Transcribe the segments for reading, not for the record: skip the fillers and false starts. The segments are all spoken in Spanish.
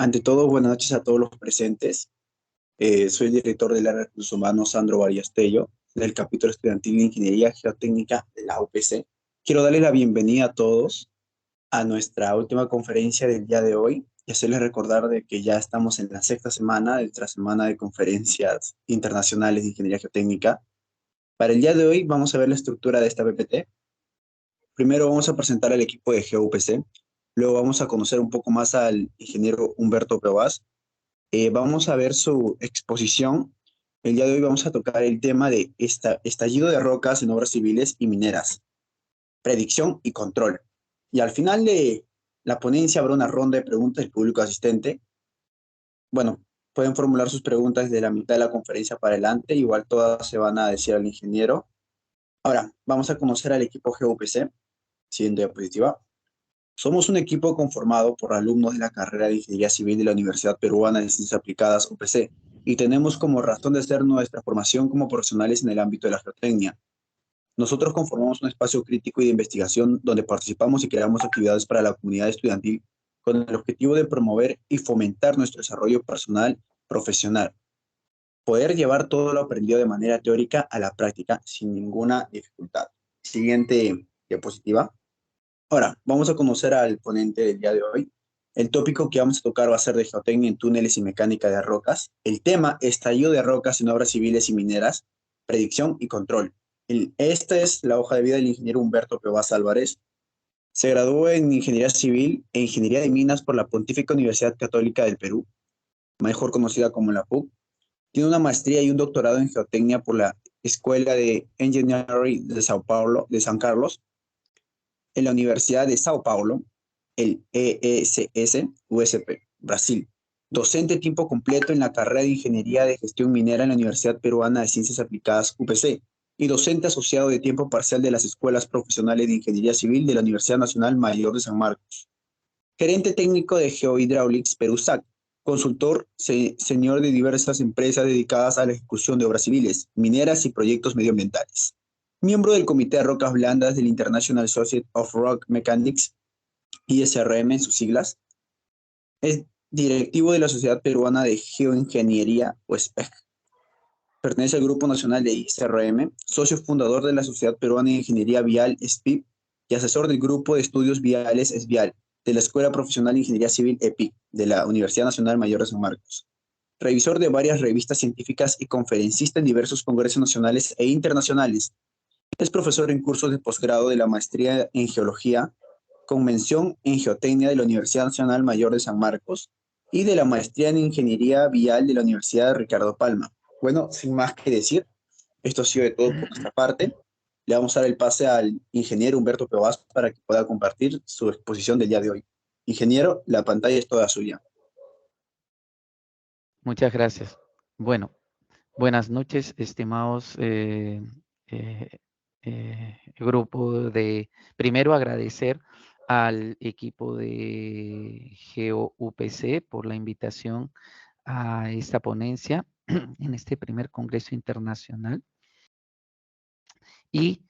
Ante todo, buenas noches a todos los presentes. Soy el director del área de recursos humanos, Sandro Variastello, del capítulo estudiantil de Ingeniería Geotécnica de la UPC. Quiero darle la bienvenida a todos a nuestra última conferencia del día de hoy y hacerles recordar de que ya estamos en la sexta semana de nuestra semana de conferencias internacionales de Ingeniería Geotécnica. Para el día de hoy vamos a ver la estructura de esta PPT. Primero vamos a presentar al equipo de GeoUPC, luego vamos a conocer un poco más al ingeniero Humberto Provaz. Vamos a ver su exposición. El día de hoy vamos a tocar el tema de estallido de rocas en obras civiles y mineras, predicción y control. Y al final de la ponencia habrá una ronda de preguntas del público asistente. Bueno, pueden formular sus preguntas desde la mitad de la conferencia para adelante, igual todas se van a decir al ingeniero. Ahora, vamos a conocer al equipo GUPC. Siguiente diapositiva. Somos un equipo conformado por alumnos de la carrera de Ingeniería Civil de la Universidad Peruana de Ciencias Aplicadas, UPC, y tenemos como razón de ser nuestra formación como profesionales en el ámbito de la geotecnia. Nosotros conformamos un espacio crítico y de investigación donde participamos y creamos actividades para la comunidad estudiantil con el objetivo de promover y fomentar nuestro desarrollo personal, profesional, poder llevar todo lo aprendido de manera teórica a la práctica sin ninguna dificultad. Siguiente diapositiva. Ahora, vamos a conocer al ponente del día de hoy. El tópico que vamos a tocar va a ser de geotecnia en túneles y mecánica de rocas. El tema, estallido de rocas en obras civiles y mineras, predicción y control. Esta es la hoja de vida del ingeniero Humberto Pevas Álvarez. Se graduó en Ingeniería Civil e Ingeniería de Minas por la Pontífica Universidad Católica del Perú, mejor conocida como la PUC. Tiene una maestría y un doctorado en geotecnia por la Escuela de Engineering de Sao Paulo, de San Carlos, en la Universidad de Sao Paulo, el EECS USP, Brasil. Docente tiempo completo en la carrera de Ingeniería de Gestión Minera en la Universidad Peruana de Ciencias Aplicadas UPC y docente asociado de tiempo parcial de las Escuelas Profesionales de Ingeniería Civil de la Universidad Nacional Mayor de San Marcos. Gerente técnico de GeoHydraulics Perusac, consultor senior de diversas empresas dedicadas a la ejecución de obras civiles, mineras y proyectos medioambientales. Miembro del Comité de Rocas Blandas del International Society of Rock Mechanics, ISRM en sus siglas. Es directivo de la Sociedad Peruana de Geoingeniería, o SPEG. Pertenece al Grupo Nacional de ISRM, socio fundador de la Sociedad Peruana de Ingeniería Vial, SPIP, y asesor del Grupo de Estudios Viales, SVIAL, de la Escuela Profesional de Ingeniería Civil, EPIC, de la Universidad Nacional Mayor de San Marcos. Revisor de varias revistas científicas y conferencista en diversos congresos nacionales e internacionales. Es profesor en cursos de posgrado de la Maestría en Geología, con mención en Geotecnia de la Universidad Nacional Mayor de San Marcos y de la Maestría en Ingeniería Vial de la Universidad de Ricardo Palma. Bueno, sin más que decir, esto ha sido de todo por nuestra parte. Le vamos a dar el pase al ingeniero Humberto Pevas para que pueda compartir su exposición del día de hoy. Ingeniero, la pantalla es toda suya. Muchas gracias. Bueno, buenas noches, estimados grupo de... Primero agradecer al equipo de GeoUPC por la invitación a esta ponencia en este primer Congreso Internacional. Y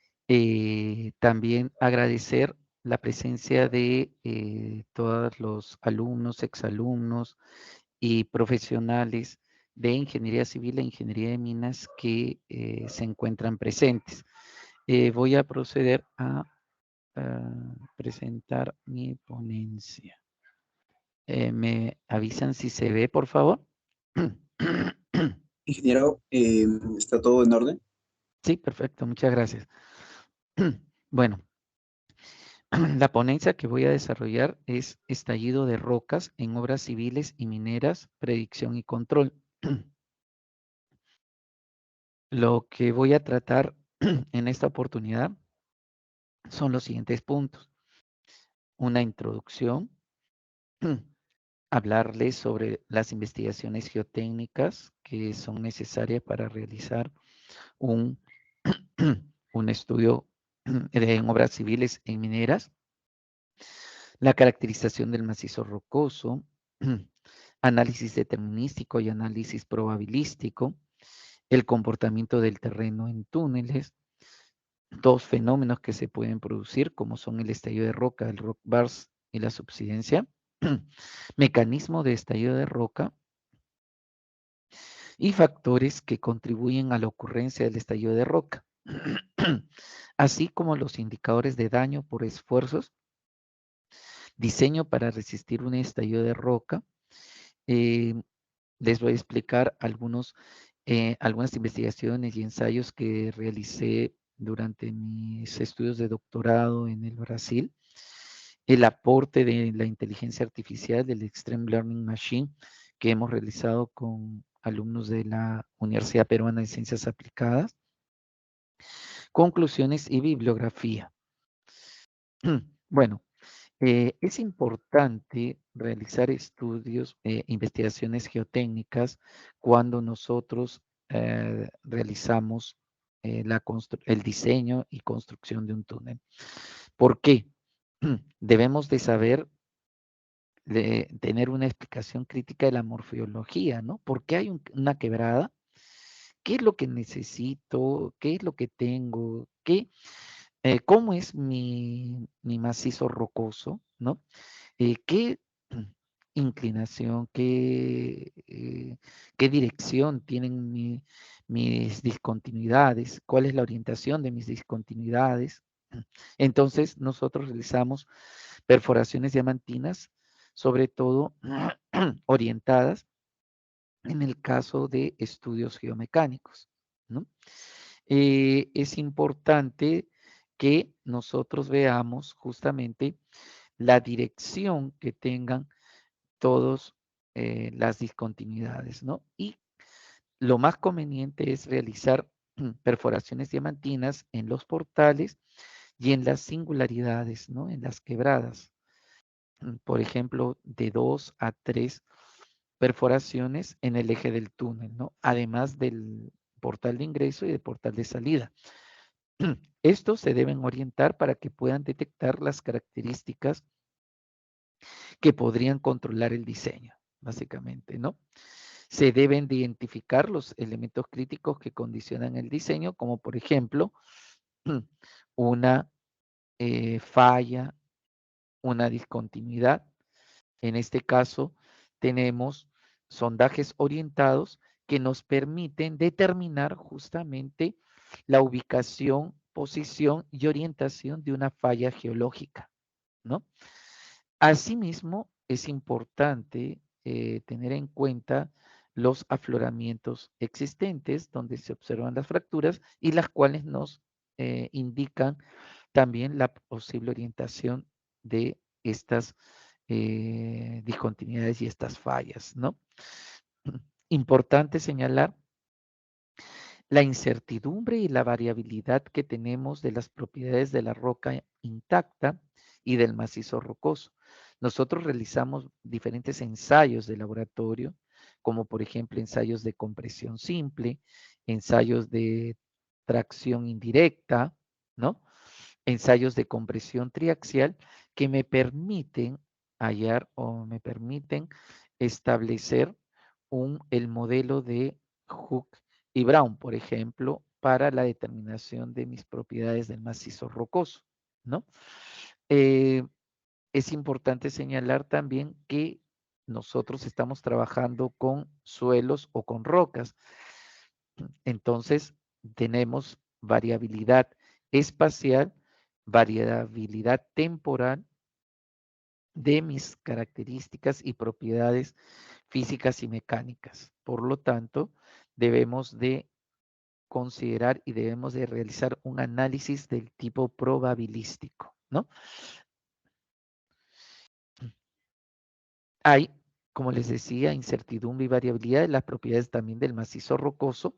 también agradecer la presencia de todos los alumnos, exalumnos y profesionales de Ingeniería Civil e Ingeniería de Minas que se encuentran presentes. Voy a proceder a presentar mi ponencia. ¿Me avisan si se ve, por favor? Ingeniero, ¿está todo en orden? Sí, perfecto, muchas gracias. Bueno, la ponencia que voy a desarrollar es estallido de rocas en obras civiles y mineras, predicción y control. Lo que voy a tratar en esta oportunidad son los siguientes puntos. Una introducción, hablarles sobre las investigaciones geotécnicas que son necesarias para realizar un, un estudio en obras civiles y mineras, la caracterización del macizo rocoso, análisis determinístico y análisis probabilístico, el comportamiento del terreno en túneles, dos fenómenos que se pueden producir, como son el estallido de roca, el rock burst y la subsidencia, mecanismo de estallido de roca y factores que contribuyen a la ocurrencia del estallido de roca, así como los indicadores de daño por esfuerzos, diseño para resistir un estallido de roca. Eh, Les voy a explicar algunas investigaciones y ensayos que realicé durante mis estudios de doctorado en el Brasil. El aporte de la inteligencia artificial, del Extreme Learning Machine, que hemos realizado con alumnos de la Universidad Peruana de Ciencias Aplicadas. Conclusiones y bibliografía. Bueno, es importante realizar estudios, investigaciones geotécnicas cuando nosotros realizamos el diseño y construcción de un túnel. ¿Por qué? Debemos de saber, tener una explicación crítica de la morfología, ¿no? ¿Por qué hay una quebrada? ¿Qué es lo que necesito? ¿Qué es lo que tengo? ¿Cómo es mi macizo rocoso? ¿No? ¿Qué inclinación, qué dirección tienen mis discontinuidades? ¿Cuál es la orientación de mis discontinuidades? Entonces, nosotros realizamos perforaciones diamantinas, sobre todo orientadas en el caso de estudios geomecánicos, ¿no? Es importante que nosotros veamos justamente la dirección que tengan todas las discontinuidades, ¿no? Y lo más conveniente es realizar perforaciones diamantinas en los portales y en las singularidades, ¿no? En las quebradas. Por ejemplo, de 2 a 3 perforaciones en el eje del túnel, ¿no? Además del portal de ingreso y del portal de salida. Estos se deben orientar para que puedan detectar las características que podrían controlar el diseño, básicamente, ¿no? Se deben de identificar los elementos críticos que condicionan el diseño, como por ejemplo, una falla, una discontinuidad. En este caso, tenemos sondajes orientados que nos permiten determinar justamente la ubicación, posición y orientación de una falla geológica, ¿no? Asimismo, es importante tener en cuenta los afloramientos existentes donde se observan las fracturas y las cuales nos indican también la posible orientación de estas discontinuidades y estas fallas, ¿no? Importante señalar la incertidumbre y la variabilidad que tenemos de las propiedades de la roca intacta y del macizo rocoso. Nosotros realizamos diferentes ensayos de laboratorio, como por ejemplo ensayos de compresión simple, ensayos de tracción indirecta, ¿no? Ensayos de compresión triaxial que me permiten hallar o me permiten establecer el modelo de Hook y Brown, por ejemplo, para la determinación de mis propiedades del macizo rocoso, ¿no? Eh, es importante señalar también que nosotros estamos trabajando con suelos o con rocas. Entonces, tenemos variabilidad espacial, variabilidad temporal de mis características y propiedades físicas y mecánicas. Por lo tanto, debemos de considerar y debemos de realizar un análisis del tipo probabilístico, ¿no? Hay, como les decía, incertidumbre y variabilidad de las propiedades también del macizo rocoso,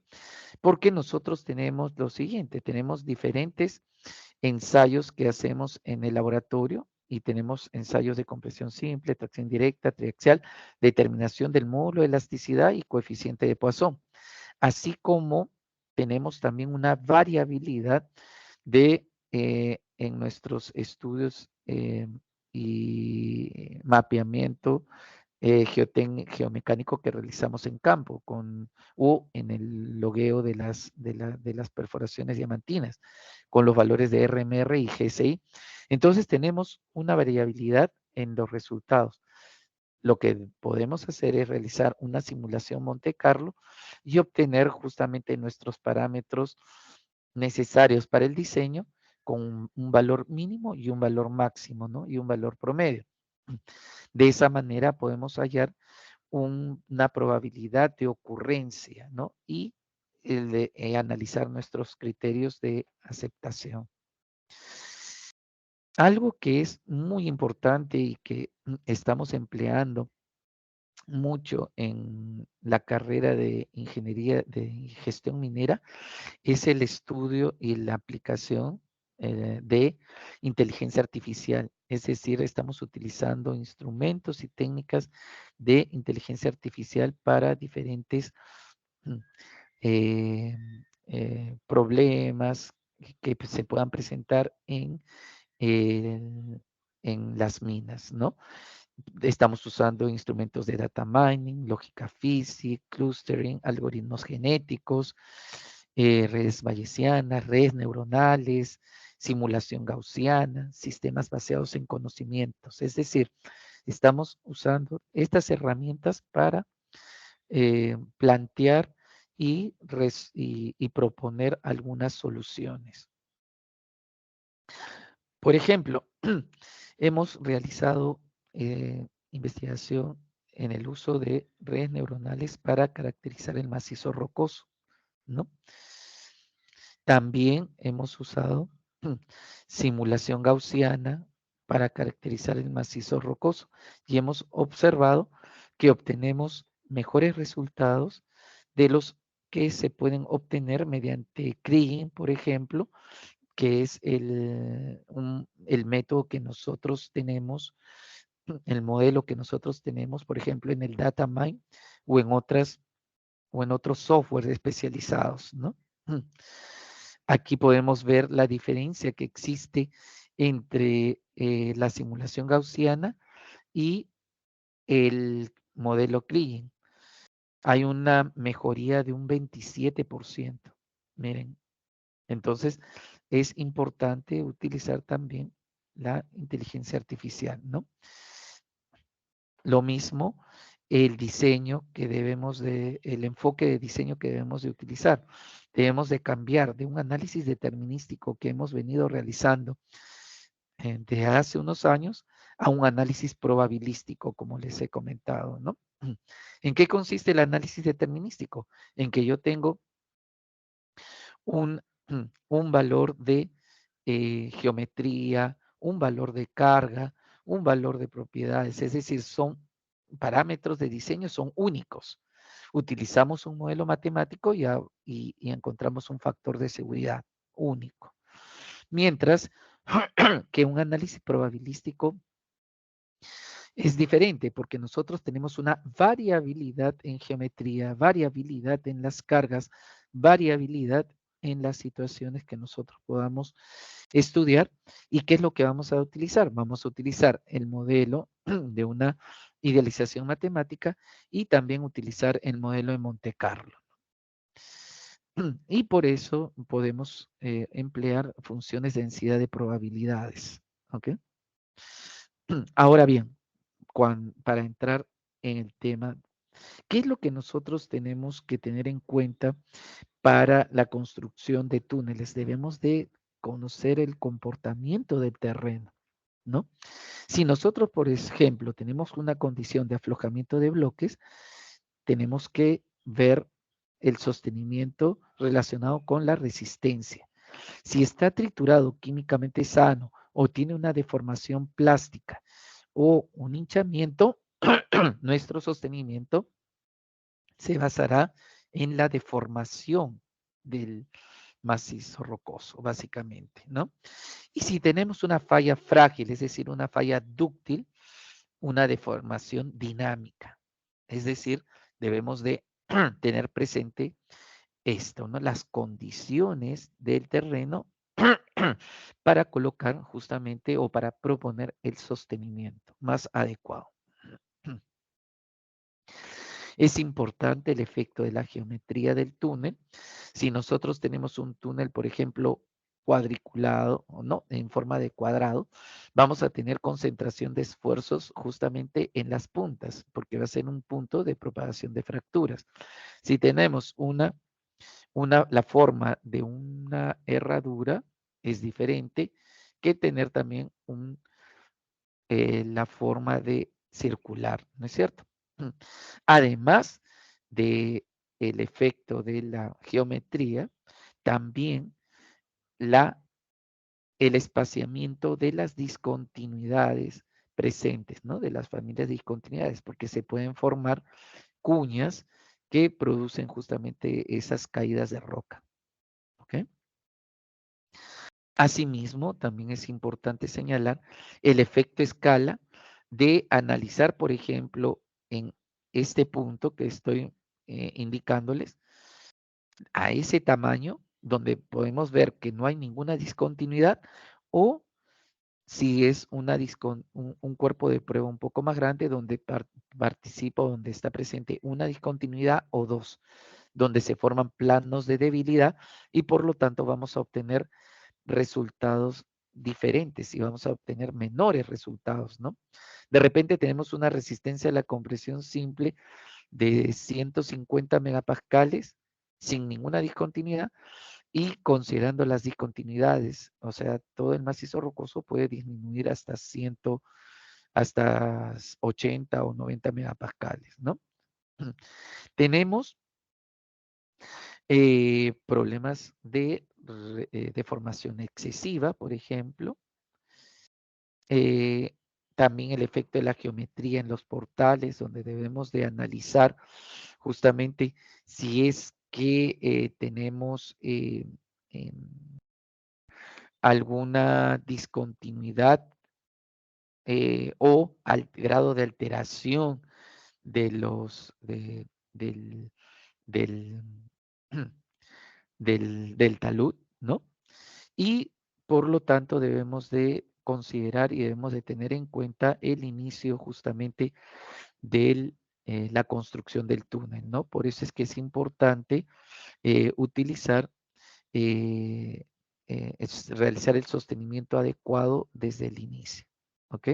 porque nosotros tenemos lo siguiente, tenemos diferentes ensayos que hacemos en el laboratorio y tenemos ensayos de compresión simple, tracción directa, triaxial, determinación del módulo de elasticidad y coeficiente de Poisson, así como tenemos también una variabilidad en nuestros estudios y mapeamiento geomecánico que realizamos en campo o en el logueo de las perforaciones diamantinas con los valores de RMR y GSI. Entonces tenemos una variabilidad en los resultados. lo que podemos hacer es realizar una simulación Monte Carlo y obtener justamente nuestros parámetros necesarios para el diseño con un valor mínimo y un valor máximo, ¿no? Y un valor promedio. De esa manera podemos hallar una probabilidad de ocurrencia, ¿no? Y el de analizar nuestros criterios de aceptación. Algo que es muy importante y que estamos empleando mucho en la carrera de ingeniería de gestión minera es el estudio y la aplicación de inteligencia artificial. Es decir, estamos utilizando instrumentos y técnicas de inteligencia artificial para diferentes mm, eh, problemas que se puedan presentar eh, en las minas, ¿no? Estamos usando instrumentos de data mining, lógica física, clustering, algoritmos genéticos, redes bayesianas, redes neuronales, simulación gaussiana, sistemas basados en conocimientos. Es decir, estamos usando estas herramientas para plantear y proponer algunas soluciones. Por ejemplo, hemos realizado investigación en el uso de redes neuronales para caracterizar el macizo rocoso, ¿no? También hemos usado simulación gaussiana para caracterizar el macizo rocoso y hemos observado que obtenemos mejores resultados de los que se pueden obtener mediante Kriging, por ejemplo, que es el método que nosotros tenemos, el modelo que nosotros tenemos, por ejemplo, en el DataMine o en otros softwares especializados, ¿no? Aquí podemos ver la diferencia que existe entre la simulación gaussiana y el modelo Kriging. Hay una mejoría de un 27%. Miren, entonces es importante utilizar también la inteligencia artificial, ¿no? Lo mismo el diseño que el enfoque de diseño que debemos de utilizar. Debemos de cambiar de un análisis determinístico que hemos venido realizando desde hace unos años a un análisis probabilístico, como les he comentado, ¿no? ¿En qué consiste el análisis determinístico? En que yo tengo un, un valor de geometría, un valor de carga, un valor de propiedades, es decir, son parámetros de diseño, son únicos. Utilizamos un modelo matemático y encontramos un factor de seguridad único. Mientras que un análisis probabilístico es diferente porque nosotros tenemos una variabilidad en geometría, variabilidad en las cargas, variabilidad en las situaciones que nosotros podamos estudiar. ¿Y qué es lo que vamos a utilizar? Vamos a utilizar el modelo de una idealización matemática y también utilizar el modelo de Monte Carlo. Y por eso podemos emplear funciones de densidad de probabilidades. ¿Ok? Ahora bien, para entrar en el tema, ¿qué es lo que nosotros tenemos que tener en cuenta para la construcción de túneles? Debemos de conocer el comportamiento del terreno, ¿no? Si nosotros, por ejemplo, tenemos una condición de aflojamiento de bloques, tenemos que ver el sostenimiento relacionado con la resistencia. Si está triturado químicamente sano o tiene una deformación plástica o un hinchamiento, nuestro sostenimiento se basará en la deformación del macizo rocoso, básicamente, ¿no? Y si tenemos una falla frágil, es decir, una falla dúctil, una deformación dinámica. Es decir, debemos de tener presente esto, ¿no? Las condiciones del terreno para colocar justamente o para proponer el sostenimiento más adecuado. Es importante el efecto de la geometría del túnel. Si nosotros tenemos un túnel, por ejemplo, cuadriculado, ¿no? En forma de cuadrado, vamos a tener concentración de esfuerzos justamente en las puntas, porque va a ser un punto de propagación de fracturas. Si tenemos la forma de una herradura, es diferente que tener también la forma de circular, ¿no es cierto? Además de el efecto de la geometría, también la, el espaciamiento de las discontinuidades presentes, ¿no? De las familias de discontinuidades, porque se pueden formar cuñas que producen justamente esas caídas de roca, ¿ok? Asimismo, también es importante señalar el efecto escala de analizar, por ejemplo, en este punto que estoy indicándoles, a ese tamaño donde podemos ver que no hay ninguna discontinuidad, o si es un cuerpo de prueba un poco más grande donde participa, donde está presente una discontinuidad o dos, donde se forman planos de debilidad y por lo tanto vamos a obtener resultados diferentes y vamos a obtener menores resultados, ¿no? De repente tenemos una resistencia a la compresión simple de 150 megapascales sin ninguna discontinuidad y considerando las discontinuidades, o sea, todo el macizo rocoso puede disminuir hasta 100, hasta 80 o 90 megapascales, ¿no? Tenemos problemas de deformación excesiva, por ejemplo. Eh, también el efecto de la geometría en los portales, donde debemos de analizar justamente si es que tenemos alguna discontinuidad o grado de alteración de del, del, del talud, ¿no? Y por lo tanto debemos de considerar y debemos de tener en cuenta el inicio justamente de la construcción del túnel, ¿no? Por eso es que es importante utilizar, realizar el sostenimiento adecuado desde el inicio, ¿ok?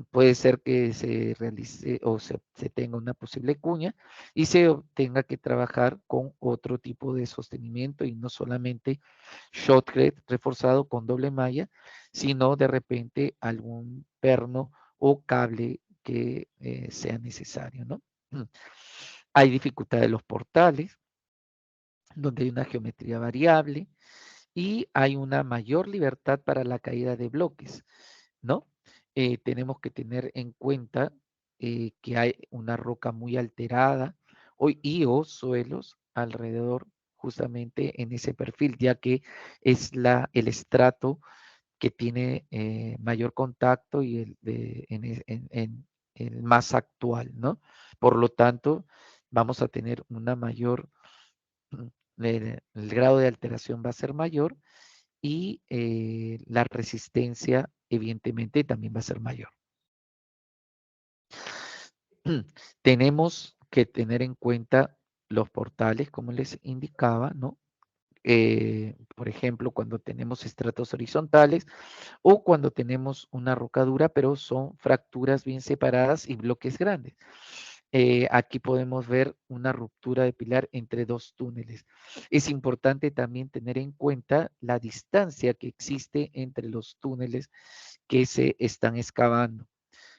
Puede ser que se realice o se tenga una posible cuña y se tenga que trabajar con otro tipo de sostenimiento y no solamente shotcrete reforzado con doble malla, sino de repente algún perno o cable que sea necesario, ¿no? Hay dificultad de los portales, donde hay una geometría variable y hay una mayor libertad para la caída de bloques, ¿no? Tenemos que tener en cuenta que hay una roca muy alterada o suelos alrededor justamente en ese perfil, ya que es el estrato que tiene mayor contacto y el más actual, ¿no? Por lo tanto, vamos a tener una mayor, el grado de alteración va a ser mayor y la resistencia evidentemente también va a ser mayor. Tenemos que tener en cuenta los portales, como les indicaba, ¿no? Por ejemplo, cuando tenemos estratos horizontales o cuando tenemos una rocadura, pero son fracturas bien separadas y bloques grandes. Aquí podemos ver una ruptura de pilar entre dos túneles. Es importante también tener en cuenta la distancia que existe entre los túneles que se están excavando,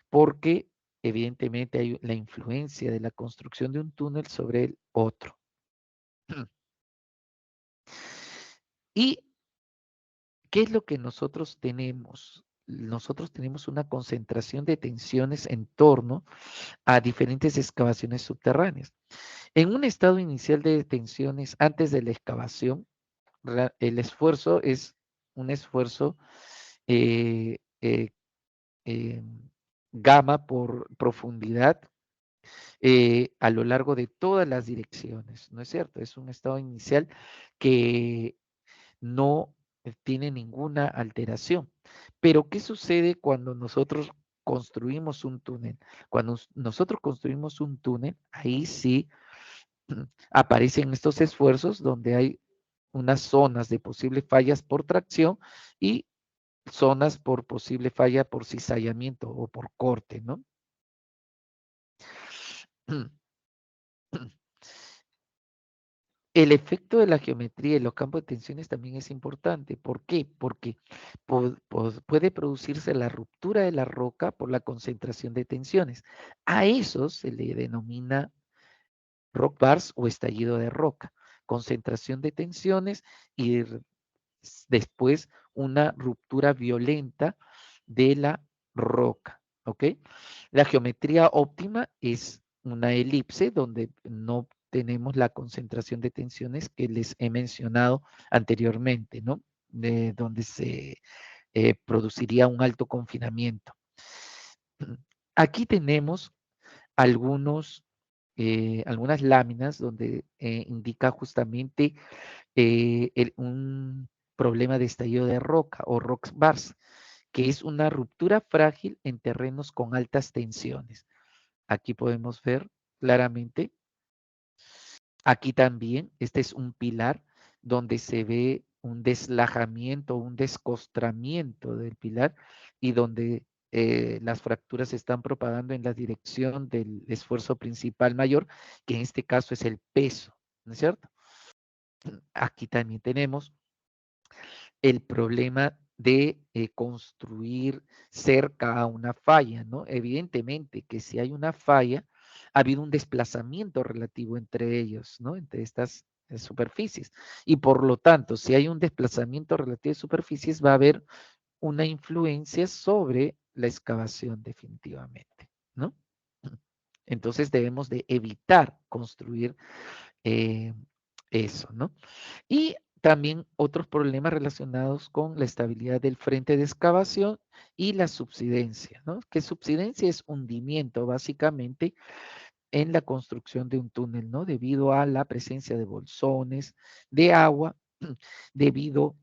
porque evidentemente hay la influencia de la construcción de un túnel sobre el otro. ¿Y qué es lo que nosotros tenemos? Nosotros tenemos una concentración de tensiones en torno a diferentes excavaciones subterráneas. En un estado inicial de tensiones antes de la excavación, el esfuerzo es un esfuerzo eh, eh, eh, gamma por profundidad a lo largo de todas las direcciones, ¿no es cierto? Es un estado inicial que no tiene ninguna alteración. Pero, ¿qué sucede cuando nosotros construimos un túnel? Cuando nosotros construimos un túnel, ahí sí aparecen estos esfuerzos donde hay unas zonas de posibles fallas por tracción y zonas por posible falla por cizallamiento o por corte, ¿no? El efecto de la geometría y los campos de tensiones también es importante. ¿Por qué? Porque puede producirse la ruptura de la roca por la concentración de tensiones. A eso se le denomina rock bars o estallido de roca. Concentración de tensiones y después una ruptura violenta de la roca. ¿Ok? La geometría óptima es una elipse donde no tenemos la concentración de tensiones que les he mencionado anteriormente, ¿no? Donde se produciría un alto confinamiento. Aquí tenemos algunas láminas donde indica justamente un problema de estallido de roca o rock bars, que es una ruptura frágil en terrenos con altas tensiones. Aquí podemos ver claramente. Aquí también, este es un pilar donde se ve un deslajamiento, un descostramiento del pilar y donde las fracturas se están propagando en la dirección del esfuerzo principal mayor, que en este caso es el peso, ¿no es cierto? Aquí también tenemos el problema de construir cerca a una falla, ¿no? Evidentemente que si hay una falla, ha habido un desplazamiento relativo entre ellos, ¿no? Entre estas superficies. Y por lo tanto, si hay un desplazamiento relativo de superficies, va a haber una influencia sobre la excavación definitivamente, ¿no? Entonces debemos de evitar construir eh, eso, ¿no? Y también otros problemas relacionados con la estabilidad del frente de excavación y la subsidencia, ¿no? Que subsidencia es hundimiento básicamente en la construcción de un túnel, ¿no? Debido a la presencia de bolsones, de agua, debido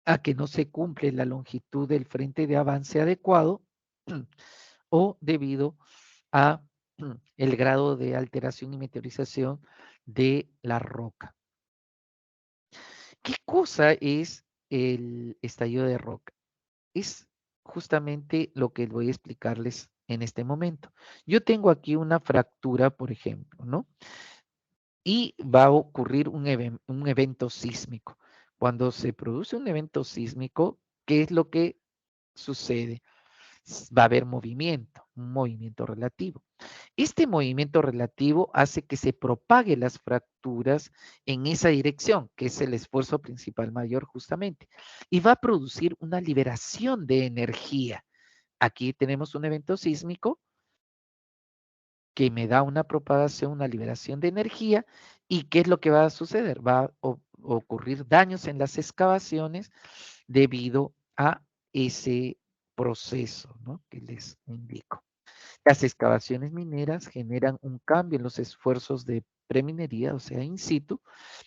a que no se cumple la longitud del frente de avance adecuado o debido a el grado de alteración y meteorización de la roca. ¿Qué cosa es el estallido de roca? Es justamente lo que voy a explicarles en este momento. Yo tengo aquí una fractura, por ejemplo, ¿no? Y va a ocurrir un evento sísmico. Cuando se produce un evento sísmico, ¿qué es lo que sucede? Va a haber movimiento, un movimiento relativo. Este movimiento relativo hace que se propague las fracturas en esa dirección, que es el esfuerzo principal mayor justamente, y va a producir una liberación de energía. Aquí tenemos un evento sísmico que me da una propagación, una liberación de energía, y ¿qué es lo que va a suceder? Va a ocurrir daños en las excavaciones debido a ese proceso, ¿no? Que les indico. Las excavaciones mineras generan un cambio en los esfuerzos de preminería, o sea, in situ,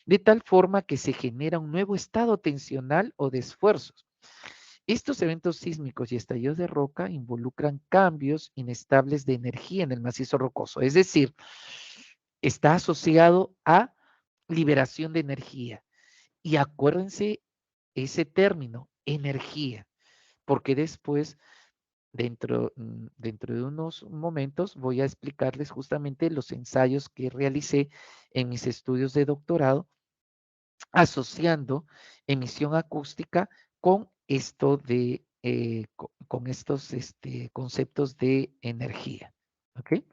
de tal forma que se genera un nuevo estado tensional o de esfuerzos. Estos eventos sísmicos y estallidos de roca involucran cambios inestables de energía en el macizo rocoso, es decir, está asociado a liberación de energía. Y acuérdense ese término, energía, porque después dentro de unos momentos voy a explicarles justamente los ensayos que realicé en mis estudios de doctorado asociando emisión acústica con esto de con estos conceptos de energía. ¿Ok?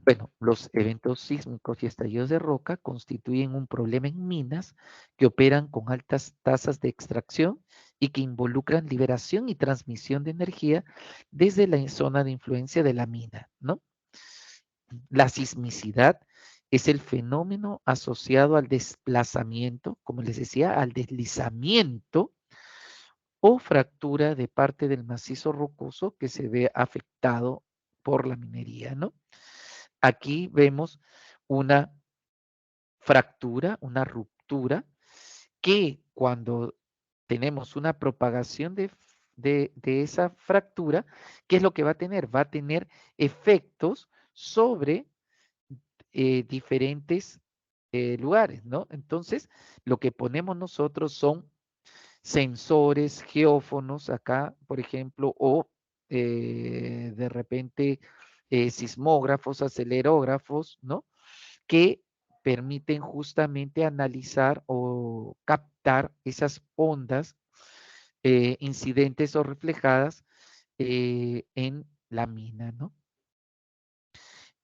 Bueno, los eventos sísmicos y estallidos de roca constituyen un problema en minas que operan con altas tasas de extracción y que involucran liberación y transmisión de energía desde la zona de influencia de la mina, ¿no? La sismicidad es el fenómeno asociado al desplazamiento, como les decía, al deslizamiento o fractura de parte del macizo rocoso que se ve afectado por la minería, ¿no? Aquí vemos una fractura, una ruptura, que cuando tenemos una propagación de esa fractura, ¿qué es lo que va a tener? Va a tener efectos sobre diferentes lugares, ¿no? Entonces, lo que ponemos nosotros son sensores, geófonos acá, por ejemplo, o de repente sismógrafos, acelerógrafos, ¿no? Que permiten justamente analizar o captar esas ondas incidentes o reflejadas en la mina, ¿no?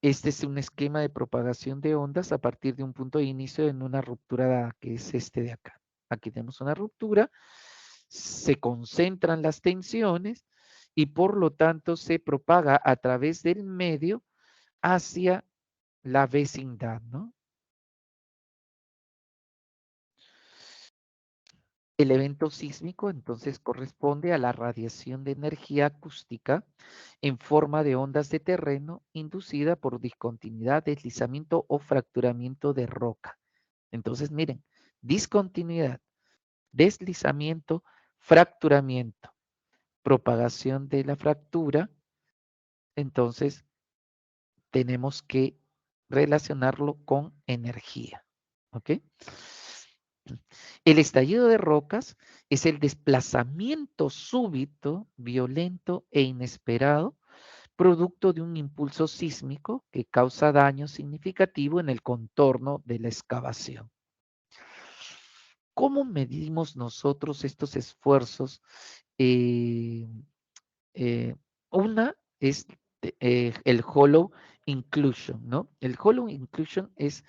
Este es un esquema de propagación de ondas a partir de un punto de inicio en una ruptura que es este de acá. Aquí tenemos una ruptura, se concentran las tensiones y por lo tanto se propaga a través del medio hacia la vecindad, ¿no? El evento sísmico entonces corresponde a la radiación de energía acústica en forma de ondas de terreno inducida por discontinuidad, deslizamiento o fracturamiento de roca. Entonces, miren, discontinuidad, deslizamiento, fracturamiento, propagación de la fractura, entonces tenemos que relacionarlo con energía. ¿Ok? El estallido de rocas es el desplazamiento súbito, violento e inesperado, producto de un impulso sísmico que causa daño significativo en el contorno de la excavación. ¿Cómo medimos nosotros estos esfuerzos? Eh, eh, una es el Hollow Inclusion, ¿no? El Hollow Inclusion es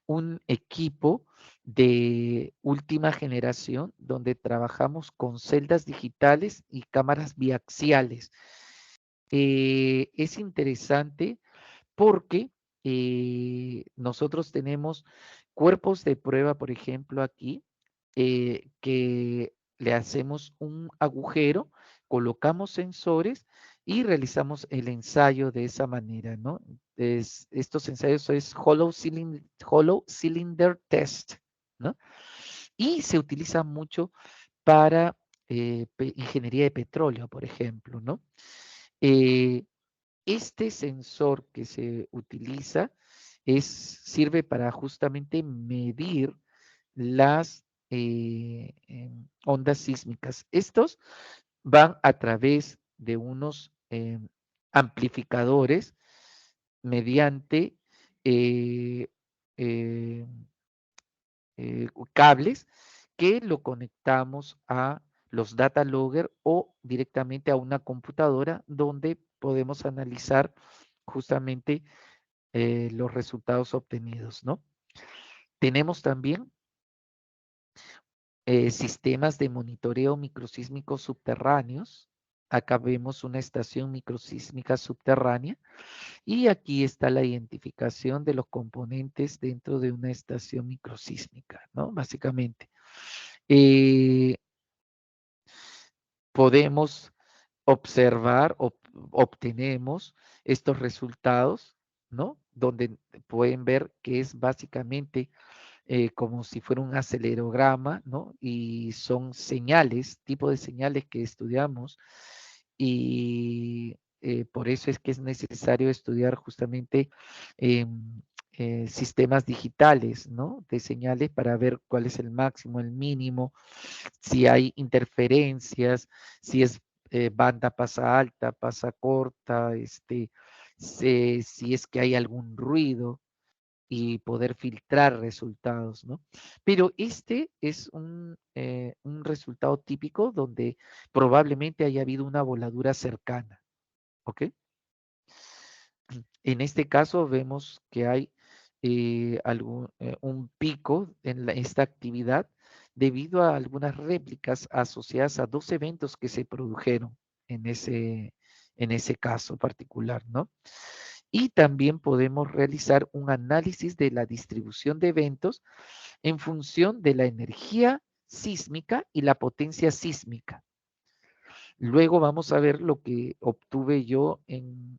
un equipo de última generación donde trabajamos con celdas digitales y cámaras biaxiales. Es interesante porque nosotros tenemos cuerpos de prueba, por ejemplo, aquí, que le hacemos un agujero, colocamos sensores y realizamos el ensayo de esa manera, ¿no? Estos ensayos es Hollow Cylinder Test, ¿no? Y se utiliza mucho para ingeniería de petróleo, por ejemplo, ¿no? Eh, este sensor que se utiliza sirve para justamente medir las ondas sísmicas. Estos van a través de unos amplificadores mediante eh, eh, cables que lo conectamos a los data logger o directamente a una computadora donde podemos analizar justamente los resultados obtenidos, ¿no? Tenemos también sistemas de monitoreo microsísmico subterráneos. Acá vemos una estación microsísmica subterránea y aquí está la identificación de los componentes dentro de una estación microsísmica, ¿no? Básicamente. Eh, podemos observar o obtenemos estos resultados, ¿no? Donde pueden ver que es básicamente como si fuera un acelerograma, ¿no? Y son señales, tipo de señales que estudiamos y por eso es que es necesario estudiar justamente eh, sistemas digitales, ¿no? De señales para ver cuál es el máximo, el mínimo, si hay interferencias, si es banda pasa alta, pasa corta, si es que hay algún ruido y poder filtrar resultados, ¿no? Pero este es un resultado típico donde probablemente haya habido una voladura cercana, ¿ok? En este caso vemos que hay un pico en esta actividad debido a algunas réplicas asociadas a dos eventos que se produjeron en ese caso particular, ¿no? Y también podemos realizar un análisis de la distribución de eventos en función de la energía sísmica y la potencia sísmica. Luego vamos a ver lo que obtuve yo en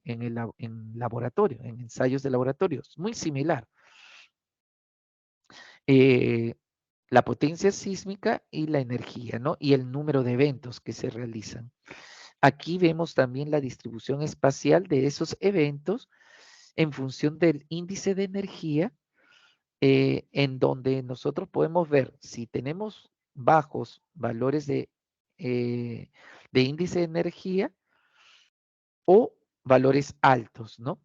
laboratorio, en ensayos de laboratorio. Muy similar. Eh, la potencia sísmica y la energía, ¿no? Y el número de eventos que se realizan. Aquí vemos también la distribución espacial de esos eventos en función del índice de energía en donde nosotros podemos ver si tenemos bajos valores de índice de energía o valores altos, ¿no?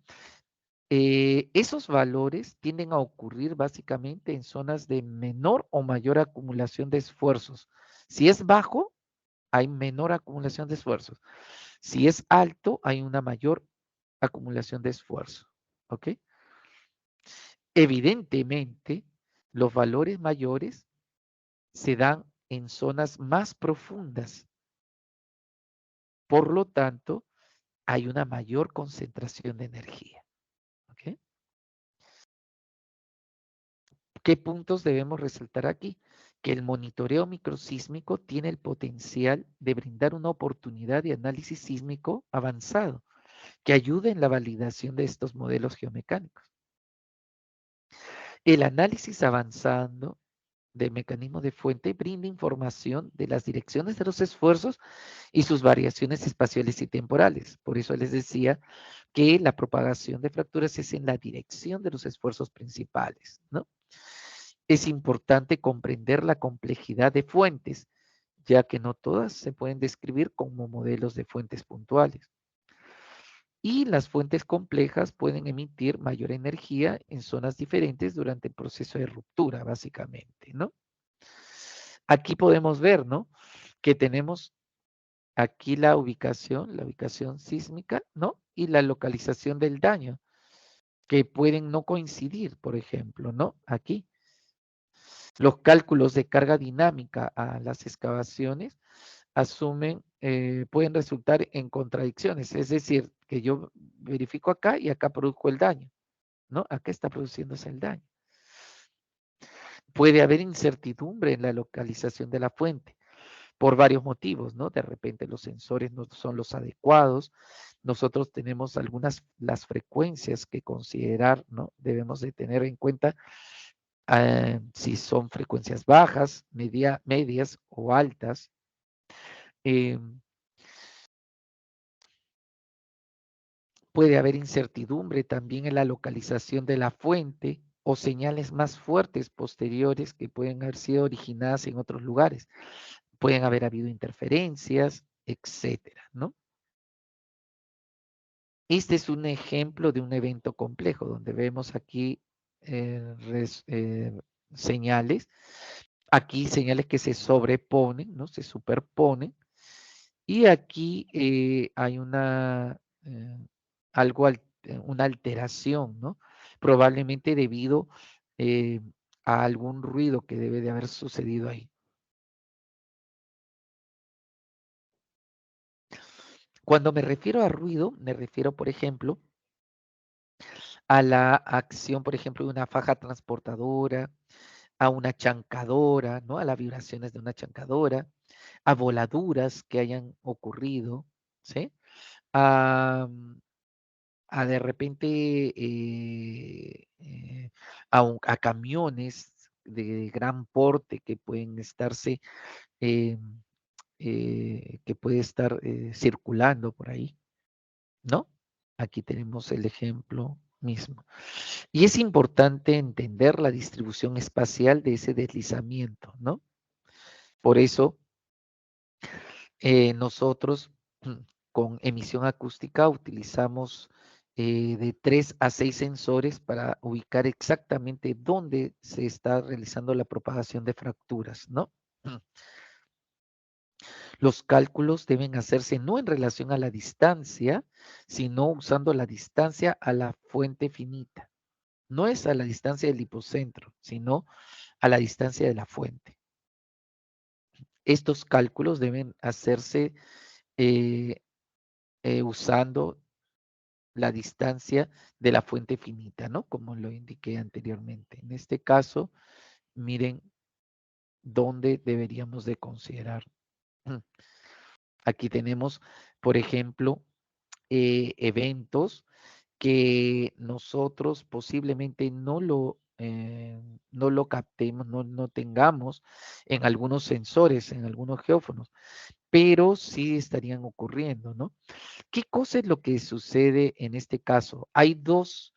Esos valores tienden a ocurrir básicamente en zonas de menor o mayor acumulación de esfuerzos. Si es bajo, hay menor acumulación de esfuerzos. Si es alto, hay una mayor acumulación de esfuerzo. ¿Ok? Evidentemente, los valores mayores se dan en zonas más profundas. Por lo tanto, hay una mayor concentración de energía. ¿Ok? ¿Qué puntos debemos resaltar aquí? Que el monitoreo microsísmico tiene el potencial de brindar una oportunidad de análisis sísmico avanzado que ayude en la validación de estos modelos geomecánicos. El análisis avanzado de mecanismos de fuente brinda información de las direcciones de los esfuerzos y sus variaciones espaciales y temporales. Por eso les decía que la propagación de fracturas es en la dirección de los esfuerzos principales, ¿no? Es importante comprender la complejidad de fuentes, ya que no todas se pueden describir como modelos de fuentes puntuales. Y las fuentes complejas pueden emitir mayor energía en zonas diferentes durante el proceso de ruptura, básicamente, ¿no? Aquí podemos ver, ¿no? Que tenemos aquí la ubicación sísmica, ¿no? Y la localización del daño, que pueden no coincidir, por ejemplo, ¿no? Aquí. Los cálculos de carga dinámica a las excavaciones pueden resultar en contradicciones, es decir, que yo verifico acá y acá produzco el daño, ¿no? Acá está produciéndose el daño. Puede haber incertidumbre en la localización de la fuente por varios motivos, ¿no? De repente los sensores no son los adecuados, nosotros tenemos las frecuencias que considerar, ¿no? Debemos de tener en cuenta si son frecuencias bajas, medias o altas. Eh, Puede haber incertidumbre también en la localización de la fuente o señales más fuertes posteriores que pueden haber sido originadas en otros lugares. Pueden haber habido interferencias, etcétera, ¿no? Este es un ejemplo de un evento complejo donde vemos aquí señales, aquí señales que se sobreponen, ¿no? Se superponen. Y aquí hay eh, una alteración, ¿no? Probablemente debido eh, a algún ruido que debe de haber sucedido ahí. Cuando me refiero a ruido, me refiero, por ejemplo, a la acción, por ejemplo, de una faja transportadora, a una chancadora, ¿no? A las vibraciones de una chancadora, a voladuras que hayan ocurrido, ¿sí? A, a de repente a camiones de gran porte que pueden estarse, eh, que puede estar circulando por ahí, ¿no? Aquí tenemos el ejemplo mismo. Y es importante entender la distribución espacial de ese deslizamiento, ¿no? Por eso nosotros con emisión acústica utilizamos de 3 a 6 sensores para ubicar exactamente dónde se está realizando la propagación de fracturas, ¿no? Los cálculos deben hacerse no en relación a la distancia, sino usando la distancia a la fuente finita. No es a la distancia del hipocentro, sino a la distancia de la fuente. Estos cálculos deben hacerse eh, usando la distancia de la fuente finita, ¿no? Como lo indiqué anteriormente. En este caso, miren dónde deberíamos de considerar. Aquí tenemos, por ejemplo, eventos que nosotros posiblemente no lo captemos, no tengamos en algunos sensores, en algunos geófonos, pero sí estarían ocurriendo, ¿no? ¿Qué cosa es lo que sucede en este caso? Hay dos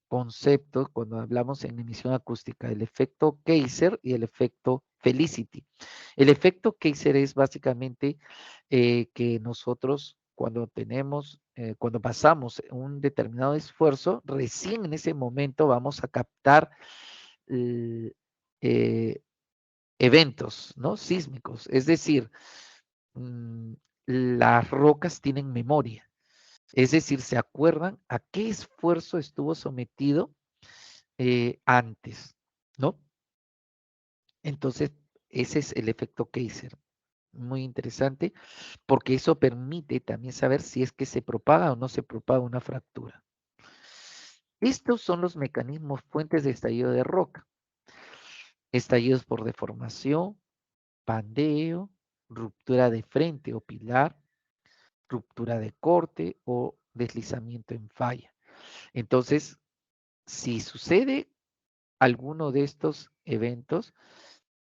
conceptos cuando hablamos en emisión acústica, el efecto Kaiser y el efecto Felicity. El efecto Kaiser es básicamente que nosotros cuando pasamos un determinado esfuerzo, recién en ese momento vamos a captar eh, eventos, ¿no? Sísmicos. Es decir, mm, las rocas tienen memoria. Es decir, se acuerdan a qué esfuerzo estuvo sometido antes, ¿no? Entonces, ese es el efecto Kaiser. Muy interesante, porque eso permite también saber si es que se propaga o no se propaga una fractura. Estos son los mecanismos fuentes de estallido de roca. Estallidos por deformación, pandeo, ruptura de frente o pilar, ruptura de corte o deslizamiento en falla. Entonces, si sucede alguno de estos eventos,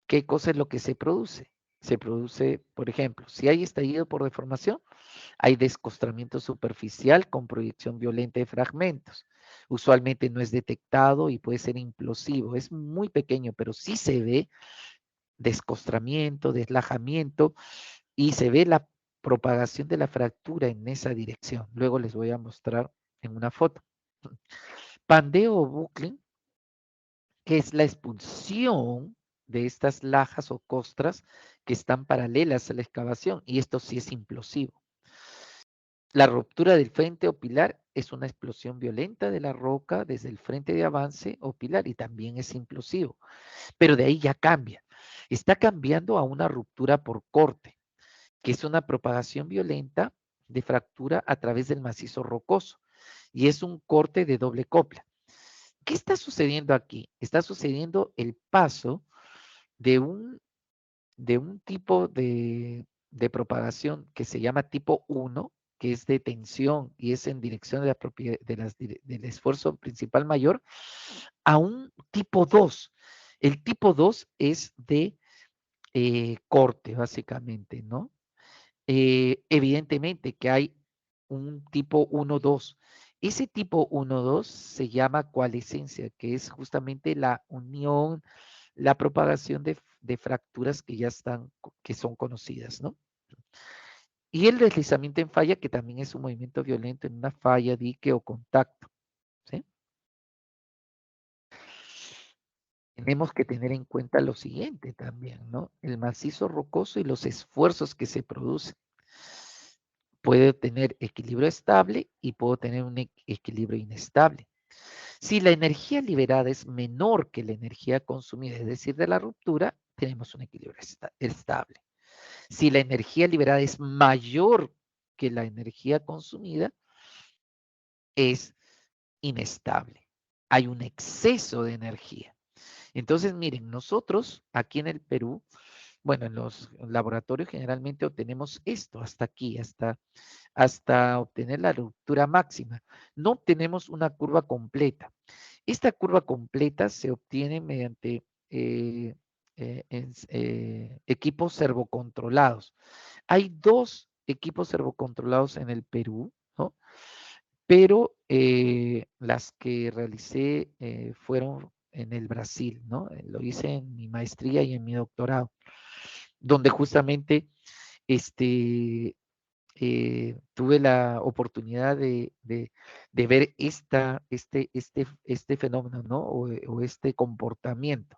¿qué cosa es lo que se produce? Se produce, por ejemplo, si hay estallido por deformación, hay descostramiento superficial con proyección violenta de fragmentos. Usualmente no es detectado y puede ser implosivo. Es muy pequeño, pero sí se ve descostramiento, deslajamiento y se ve la propagación de la fractura en esa dirección. Luego les voy a mostrar en una foto. Pandeo o buckling, que es la expulsión de estas lajas o costras que están paralelas a la excavación, y esto sí es implosivo. La ruptura del frente o pilar es una explosión violenta de la roca desde el frente de avance o pilar y también es implosivo, pero de ahí ya cambia. Está cambiando a una ruptura por corte, que es una propagación violenta de fractura a través del macizo rocoso y es un corte de doble copla. ¿Qué está sucediendo aquí? Está sucediendo el paso de un tipo de propagación que se llama tipo 1, que es de tensión y es en dirección de del esfuerzo principal mayor, a un tipo 2. El tipo 2 es de corte, básicamente, ¿no? Evidentemente que hay un tipo 1-2. Ese tipo 1-2 se llama coalescencia, que es justamente la unión, la propagación de fracturas que ya están, que son conocidas, ¿no? Y el deslizamiento en falla, que también es un movimiento violento en una falla, dique o contacto, ¿sí? Tenemos que tener en cuenta lo siguiente también, ¿no? El macizo rocoso y los esfuerzos que se producen. Puede tener equilibrio estable y puedo tener un equilibrio inestable. Si la energía liberada es menor que la energía consumida, es decir, de la ruptura, tenemos un equilibrio estable. Si la energía liberada es mayor que la energía consumida, es inestable. Hay un exceso de energía. Entonces, miren, nosotros aquí en el Perú, bueno, en los laboratorios generalmente obtenemos esto hasta aquí, hasta obtener la ruptura máxima. No obtenemos una curva completa. Esta curva completa se obtiene mediante equipos servocontrolados. Hay dos equipos servocontrolados en el Perú, ¿no? Pero las que realicé fueron en el Brasil, ¿no? Lo hice en mi maestría y en mi doctorado, donde justamente tuve la oportunidad de ver este fenómeno, ¿no? O este comportamiento.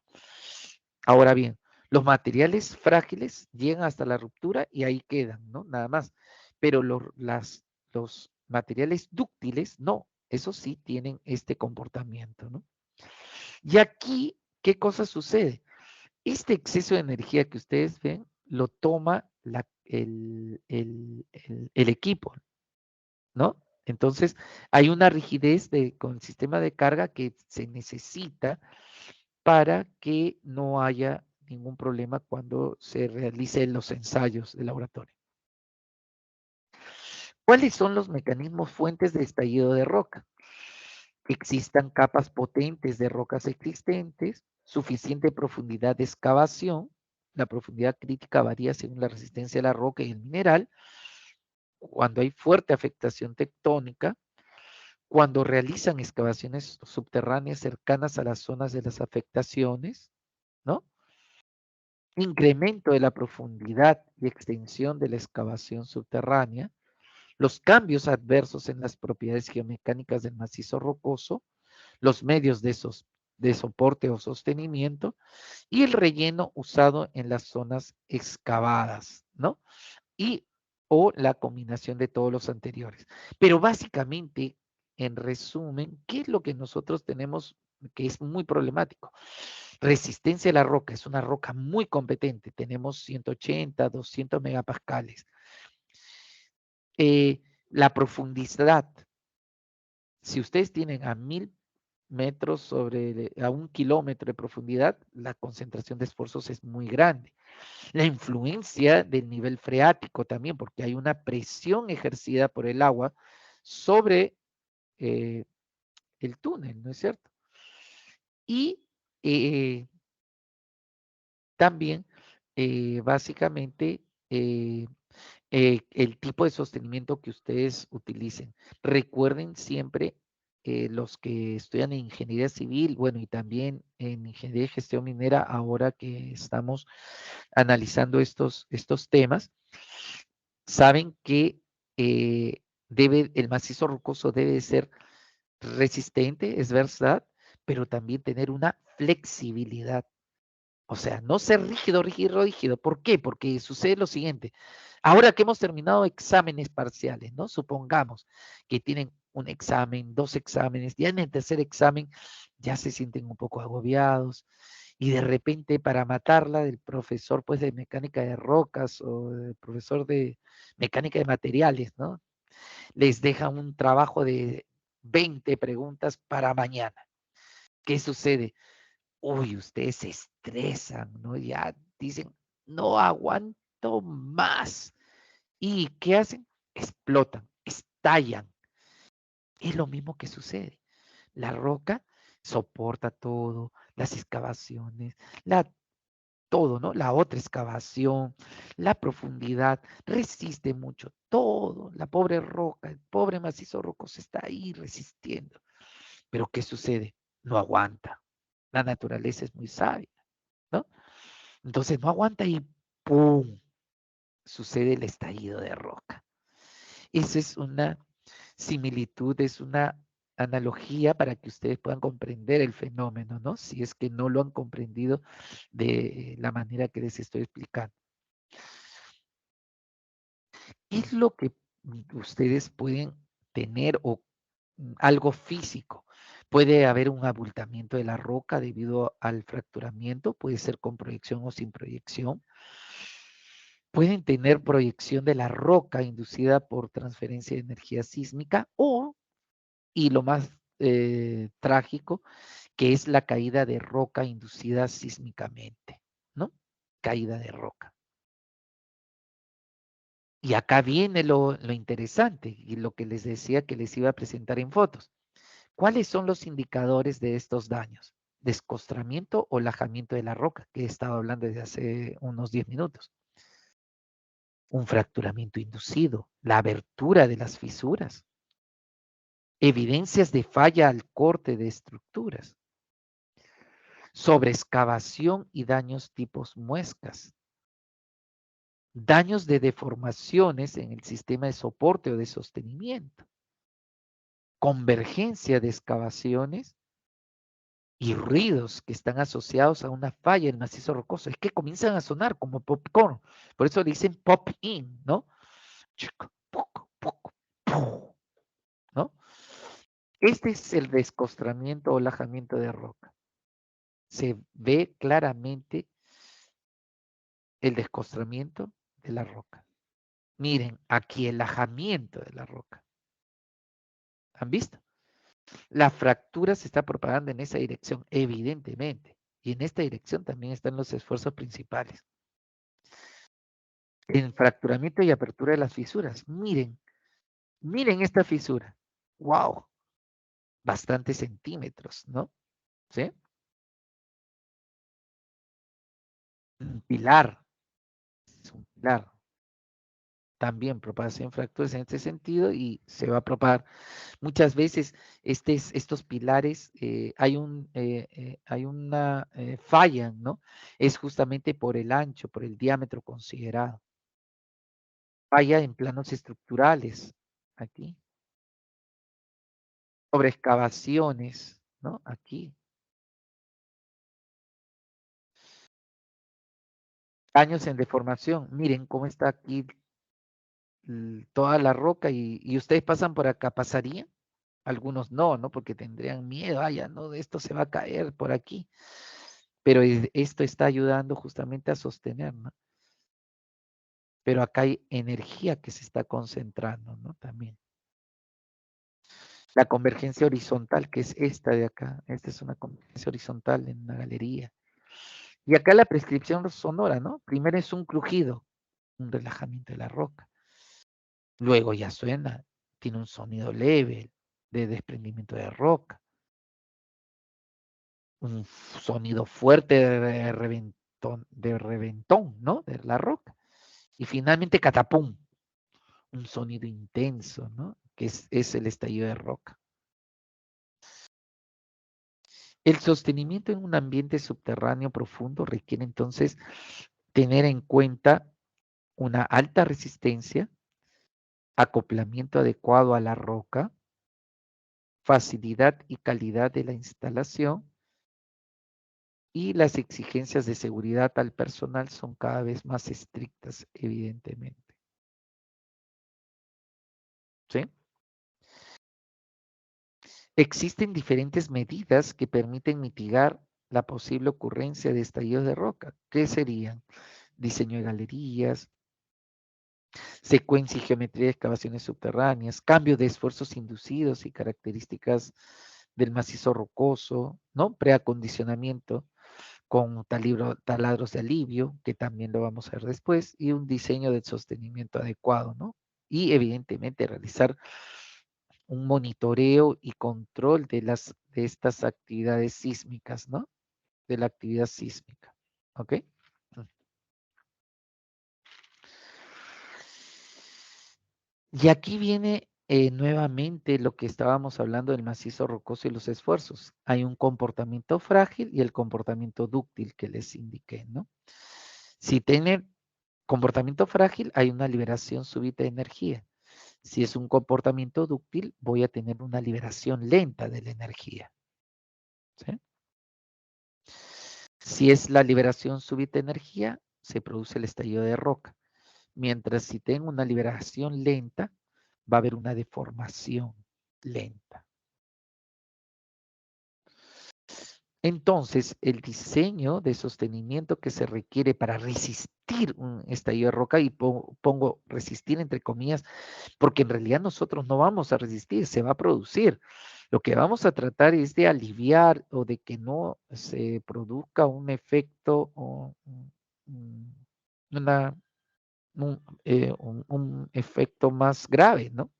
Ahora bien, los materiales frágiles llegan hasta la ruptura y ahí quedan, ¿no? Nada más. Pero los materiales dúctiles, no. Eso sí tienen este comportamiento, ¿no? Y aquí, ¿qué cosa sucede? Este exceso de energía que ustedes ven lo toma el equipo, ¿no? Entonces, hay una rigidez con el sistema de carga que se necesita para que no haya ningún problema cuando se realicen los ensayos de laboratorio. ¿Cuáles son los mecanismos fuentes de estallido de roca? Existan capas potentes de rocas existentes, suficiente profundidad de excavación, la profundidad crítica varía según la resistencia de la roca y el mineral, cuando hay fuerte afectación tectónica, Cuando realizan excavaciones subterráneas cercanas a las zonas de las afectaciones, ¿no? Incremento de la profundidad y extensión de la excavación subterránea, los cambios adversos en las propiedades geomecánicas del macizo rocoso, los medios de soporte o sostenimiento y el relleno usado en las zonas excavadas, ¿no? Y o la combinación de todos los anteriores. Pero básicamente, en resumen, ¿qué es lo que nosotros tenemos que es muy problemático? Resistencia a la roca, es una roca muy competente, tenemos 180, 200 megapascales. La profundidad, si ustedes tienen a 1000 metros a 1 kilómetro de profundidad, la concentración de esfuerzos es muy grande. La influencia del nivel freático también, porque hay una presión ejercida por el agua sobre el túnel, ¿no es cierto? Y también, básicamente, el tipo de sostenimiento que ustedes utilicen. Recuerden siempre, los que estudian en ingeniería civil, bueno, y también en ingeniería de gestión minera, ahora que estamos analizando estos temas, saben que el macizo rocoso debe ser resistente, es verdad, pero también tener una flexibilidad. O sea, no ser rígido, rígido, rígido. ¿Por qué? Porque sucede lo siguiente. Ahora que hemos terminado exámenes parciales, ¿no? Supongamos que tienen un examen, 2 exámenes, ya en el tercer examen ya se sienten un poco agobiados y de repente para matarla del profesor pues de mecánica de rocas o del profesor de mecánica de materiales, ¿no? Les deja un trabajo de 20 preguntas para mañana. ¿Qué sucede? Uy, ustedes se estresan, ¿no? Ya dicen, no aguanto más. ¿Y qué hacen? Explotan, estallan. Es lo mismo que sucede. La roca soporta todo, las excavaciones, todo, ¿no? La otra excavación, la profundidad, resiste mucho, todo. La pobre roca, el pobre macizo rocoso está ahí resistiendo. Pero ¿qué sucede? No aguanta. La naturaleza es muy sabia, ¿no? Entonces no aguanta y ¡pum! Sucede el estallido de roca. Esa es una similitud, es una analogía para que ustedes puedan comprender el fenómeno, ¿no? Si es que no lo han comprendido de la manera que les estoy explicando. ¿Qué es lo que ustedes pueden tener o algo físico? Puede haber un abultamiento de la roca debido al fracturamiento, puede ser con proyección o sin proyección. Pueden tener proyección de la roca inducida por transferencia de energía sísmica o, y lo más trágico, que es la caída de roca inducida sísmicamente, ¿no? Caída de roca. Y acá viene lo interesante y lo que les decía que les iba a presentar en fotos. ¿Cuáles son los indicadores de estos daños? Descostramiento o lajamiento de la roca, que he estado hablando desde hace unos 10 minutos. Un fracturamiento inducido, la abertura de las fisuras, evidencias de falla al corte de estructuras, sobreexcavación y daños tipos muescas, daños de deformaciones en el sistema de soporte o de sostenimiento, convergencia de excavaciones y ruidos que están asociados a una falla en el macizo rocoso. Es que comienzan a sonar como popcorn. Por eso le dicen pop in, ¿no? ¿No? Este es el descostramiento o lajamiento de roca. Se ve claramente el descostramiento de la roca. Miren, aquí el lajamiento de la roca. ¿Han visto? La fractura se está propagando en esa dirección, evidentemente. Y en esta dirección también están los esfuerzos principales. En fracturamiento y apertura de las fisuras. Miren, miren esta fisura. ¡Wow! Bastantes centímetros, ¿no? ¿Sí? Un pilar. Es un pilar. también propagación de fracturas en este sentido y se va a propagar. Muchas veces estos pilares hay una fallan, ¿no? Es justamente por el ancho, por el diámetro considerado. Falla en planos estructurales, aquí. Sobre excavaciones, ¿no? Aquí. Daños en deformación. Miren cómo está aquí toda la roca y ustedes pasan por acá, ¿pasarían? Algunos no, ¿no? Porque tendrían miedo, ya no, esto se va a caer por aquí. Pero esto está ayudando justamente a sostener, ¿no? Pero acá hay energía que se está concentrando, ¿no? También. La convergencia horizontal, que es esta de acá. Esta es una convergencia horizontal en una galería. Y acá la prescripción sonora, ¿no? Primero es un crujido, un relajamiento de la roca. Luego ya suena, tiene un sonido leve de desprendimiento de roca. Un sonido fuerte de reventón, ¿no? De la roca. Y finalmente catapum, un sonido intenso, ¿no? Que es el estallido de roca. El sostenimiento en un ambiente subterráneo profundo requiere entonces tener en cuenta una alta resistencia, acoplamiento adecuado a la roca, facilidad y calidad de la instalación y las exigencias de seguridad al personal son cada vez más estrictas, evidentemente. ¿Sí? Existen diferentes medidas que permiten mitigar la posible ocurrencia de estallidos de roca. ¿Qué serían? Diseño de galerías, secuencia y geometría de excavaciones subterráneas, cambio de esfuerzos inducidos y características del macizo rocoso, ¿no? Preacondicionamiento con taladros de alivio, que también lo vamos a ver después, y un diseño de sostenimiento adecuado, ¿no? Y evidentemente realizar un monitoreo y control de estas actividades sísmicas, ¿no? De la actividad sísmica, ¿ok? Y aquí viene nuevamente lo que estábamos hablando del macizo rocoso y los esfuerzos. Hay un comportamiento frágil y el comportamiento dúctil que les indiqué, ¿no? Si tiene comportamiento frágil, hay una liberación súbita de energía. Si es un comportamiento dúctil, voy a tener una liberación lenta de la energía. ¿Sí? Si es la liberación súbita de energía, se produce el estallido de roca. Mientras si tengo una liberación lenta, va a haber una deformación lenta. Entonces, el diseño de sostenimiento que se requiere para resistir un estallido de roca, y pongo resistir entre comillas, porque en realidad nosotros no vamos a resistir, se va a producir. Lo que vamos a tratar es de aliviar o de que no se produzca un efecto o una, un efecto más grave, ¿no?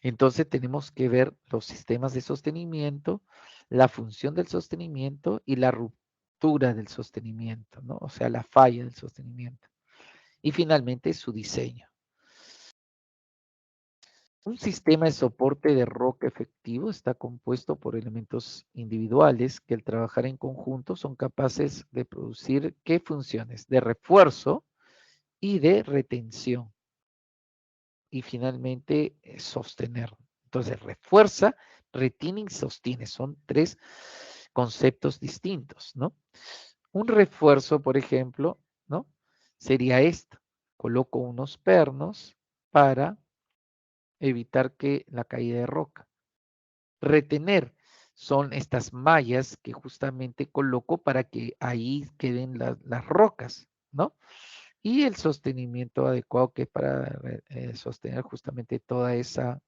Entonces tenemos que ver los sistemas de sostenimiento, la función del sostenimiento y la ruptura del sostenimiento, ¿no? O sea, la falla del sostenimiento. Y finalmente su diseño. Un sistema de soporte de roca efectivo está compuesto por elementos individuales que al trabajar en conjunto son capaces de producir ¿qué funciones? De refuerzo y de retención. Y finalmente sostener. Entonces refuerza, retiene y sostiene. Son tres conceptos distintos, ¿no? Un refuerzo, por ejemplo, ¿no? Sería esto. Coloco unos pernos para evitar que la caída de roca. Retener son estas mallas que justamente coloco para que ahí queden las rocas, ¿no? Y el sostenimiento adecuado que es para sostener justamente toda esa,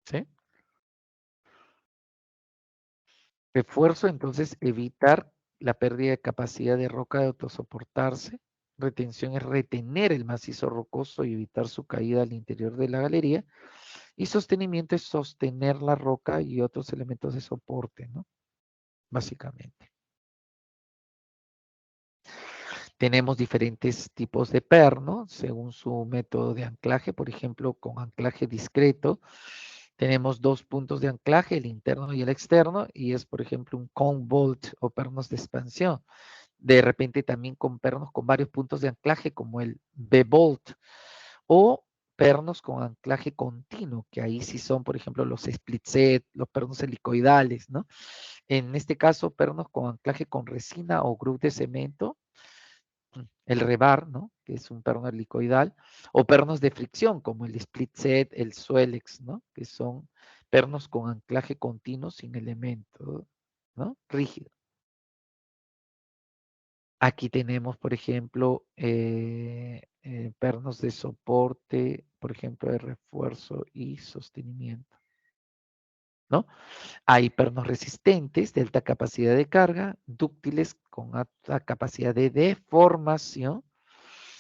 ¿sí? Refuerzo, entonces, evitar la pérdida de capacidad de roca de autosoportarse. Retención es retener el macizo rocoso y evitar su caída al interior de la galería. Y sostenimiento es sostener la roca y otros elementos de soporte, ¿no? Básicamente. Tenemos diferentes tipos de perno según su método de anclaje. Por ejemplo, con anclaje discreto, tenemos dos puntos de anclaje, el interno y el externo, y es, por ejemplo, un cone bolt o pernos de expansión. De repente también con pernos con varios puntos de anclaje, como el B-bolt, o pernos con anclaje continuo, que ahí sí son, por ejemplo, los split set, los pernos helicoidales, ¿no? En este caso, pernos con anclaje con resina o groove de cemento, el rebar, ¿no? Que es un perno helicoidal, o pernos de fricción, como el split set, el Swellex, ¿no? Que son pernos con anclaje continuo sin elemento, ¿no? Rígido. Aquí tenemos, por ejemplo, pernos de soporte, por ejemplo, de refuerzo y sostenimiento, ¿no? Hay pernos resistentes de alta capacidad de carga, dúctiles con alta capacidad de deformación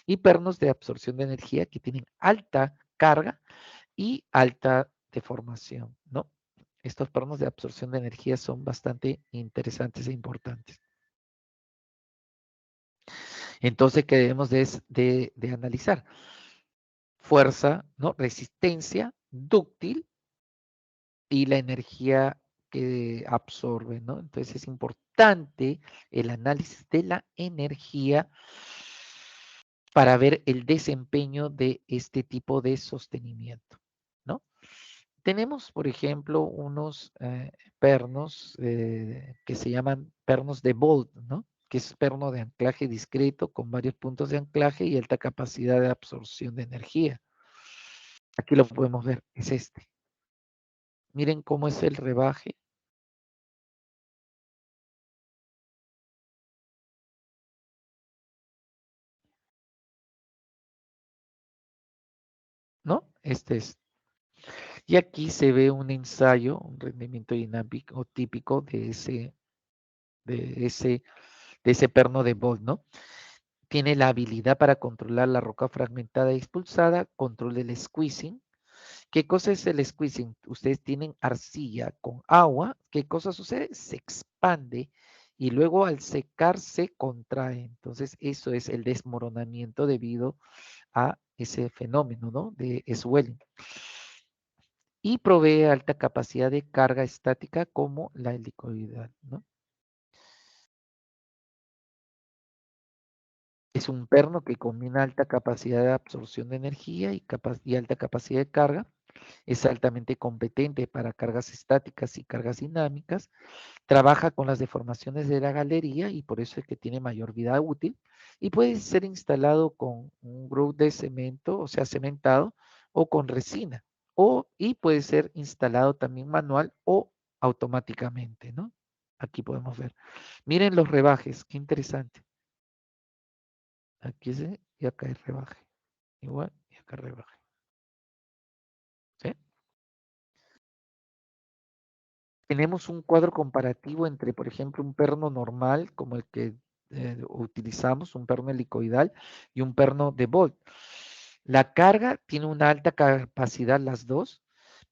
y pernos de absorción de energía que tienen alta carga y alta deformación, ¿no? Estos pernos de absorción de energía son bastante interesantes e importantes. Entonces, ¿qué debemos de analizar? Fuerza, ¿no? Resistencia, dúctil y la energía que absorbe, ¿no? Entonces es importante el análisis de la energía para ver el desempeño de este tipo de sostenimiento, ¿no? Tenemos, por ejemplo, unos pernos que se llaman pernos de Bolt, ¿no? Que es perno de anclaje discreto con varios puntos de anclaje y alta capacidad de absorción de energía. Aquí lo podemos ver, es este. Miren cómo es el rebaje, ¿no? Este es. Y aquí se ve un ensayo, un rendimiento dinámico típico de ese, de ese perno de Bolt, ¿no? Tiene la habilidad para controlar la roca fragmentada y expulsada, control del squeezing. ¿Qué cosa es el squeezing? Ustedes tienen arcilla con agua. ¿Qué cosa sucede? Se expande y luego al secar se contrae. Entonces, eso es el desmoronamiento debido a ese fenómeno, ¿no? De swelling. Y provee alta capacidad de carga estática como la helicoidal, ¿no? Es un perno que combina alta capacidad de absorción de energía y alta capacidad de carga. Es altamente competente para cargas estáticas y cargas dinámicas. Trabaja con las deformaciones de la galería y por eso es que tiene mayor vida útil. Y puede ser instalado con un groove de cemento, o sea, cementado, o con resina. Y puede ser instalado también manual o automáticamente, ¿no? Aquí podemos ver. Miren los rebajes, qué interesante. Aquí sí, y acá hay rebaje. Igual, y acá rebaje. ¿Sí? Tenemos un cuadro comparativo entre, por ejemplo, un perno normal, como el que utilizamos, un perno helicoidal, y un perno de Bolt. La carga tiene una alta capacidad las dos,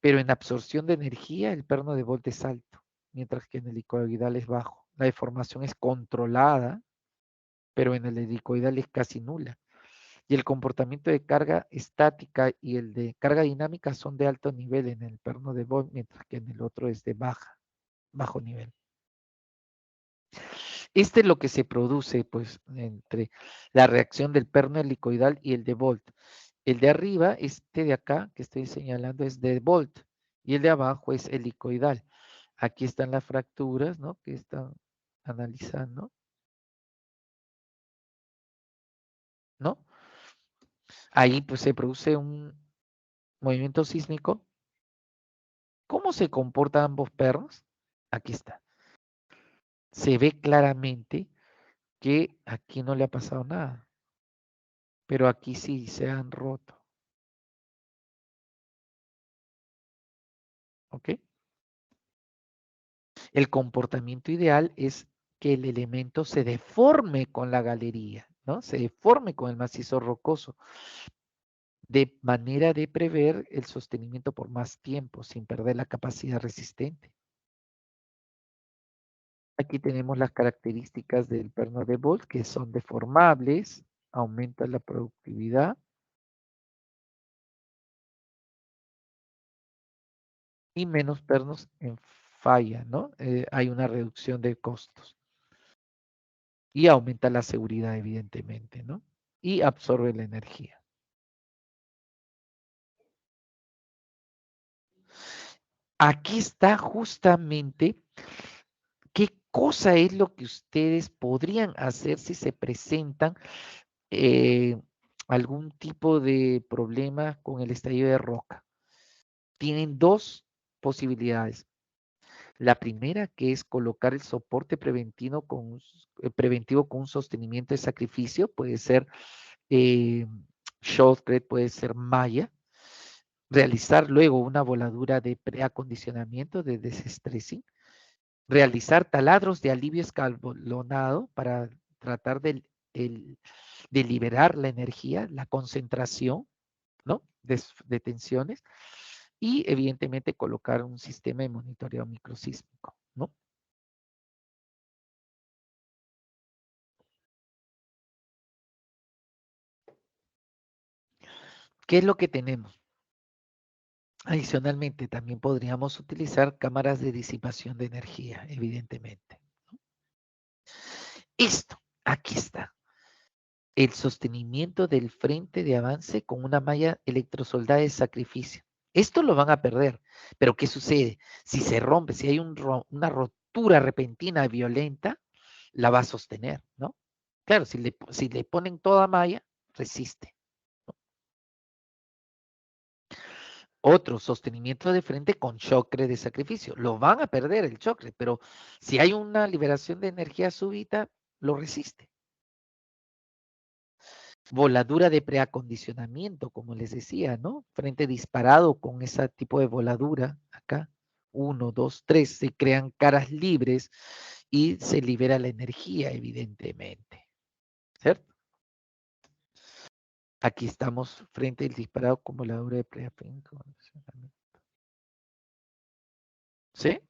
pero en absorción de energía el perno de Bolt es alto, mientras que en el helicoidal es bajo. La deformación es controlada, pero en el helicoidal es casi nula. Y el comportamiento de carga estática y el de carga dinámica son de alto nivel en el perno de Bolt, mientras que en el otro es de bajo nivel. Este es lo que se produce, pues, entre la reacción del perno helicoidal y el de Bolt. El de arriba, este de acá, que estoy señalando, es de Bolt, y el de abajo es helicoidal. Aquí están las fracturas, ¿no? Que están analizando, ¿no? Ahí, pues, se produce un movimiento sísmico. ¿Cómo se comportan ambos pernos? Aquí está. Se ve claramente que aquí no le ha pasado nada, pero aquí sí se han roto, ¿ok? El comportamiento ideal es que el elemento se deforme con la galería, ¿no? Se deforme con el macizo rocoso, de manera de prever el sostenimiento por más tiempo, sin perder la capacidad resistente. Aquí tenemos las características del perno de Bolt, que son deformables, aumenta la productividad y menos pernos en falla, ¿no? Hay una reducción de costos y aumenta la seguridad, evidentemente, ¿no? Y absorbe la energía. Aquí está justamente qué cosa es lo que ustedes podrían hacer si se presentan algún tipo de problema con el estallido de roca. Tienen dos posibilidades. La primera, que es colocar el soporte preventivo con un sostenimiento de sacrificio, puede ser shotcrete, puede ser malla. Realizar luego una voladura de preacondicionamiento, de desestressing. Realizar taladros de alivio escalonado para tratar de liberar la energía, la concentración, ¿no? De tensiones. Y evidentemente colocar un sistema de monitoreo microsísmico, ¿no? ¿Qué es lo que tenemos? Adicionalmente, también podríamos utilizar cámaras de disipación de energía, evidentemente. Esto, aquí está. El sostenimiento del frente de avance con una malla electrosoldada de sacrificio. Esto lo van a perder, pero ¿qué sucede? Si se rompe, si hay una rotura repentina violenta, la va a sostener, ¿no? Claro, si le ponen toda malla, resiste. Otro, sostenimiento de frente con chocre de sacrificio. Lo van a perder el chocre, pero si hay una liberación de energía súbita, lo resiste. Voladura de preacondicionamiento, como les decía, ¿no? Frente disparado con ese tipo de voladura, acá, 1, 2, 3, se crean caras libres y se libera la energía, evidentemente, ¿cierto? Aquí estamos frente al disparado con voladura de preacondicionamiento. ¿Sí?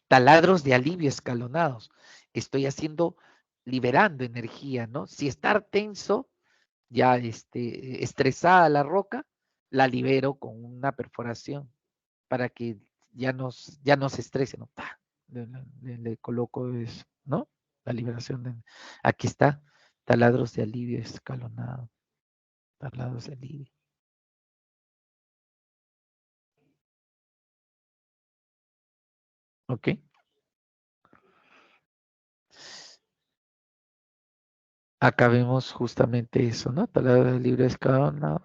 Taladros de alivio escalonados. Estoy liberando energía, ¿no? Si está tenso, ya estresada la roca, la libero con una perforación para que ya no se estrese, ¿no? Le coloco eso, ¿no? La liberación de... Aquí está, taladros de alivio escalonado. Taladros de alivio. ¿Ok? Acá vemos justamente eso, ¿no? Taladros de alivio escalonado.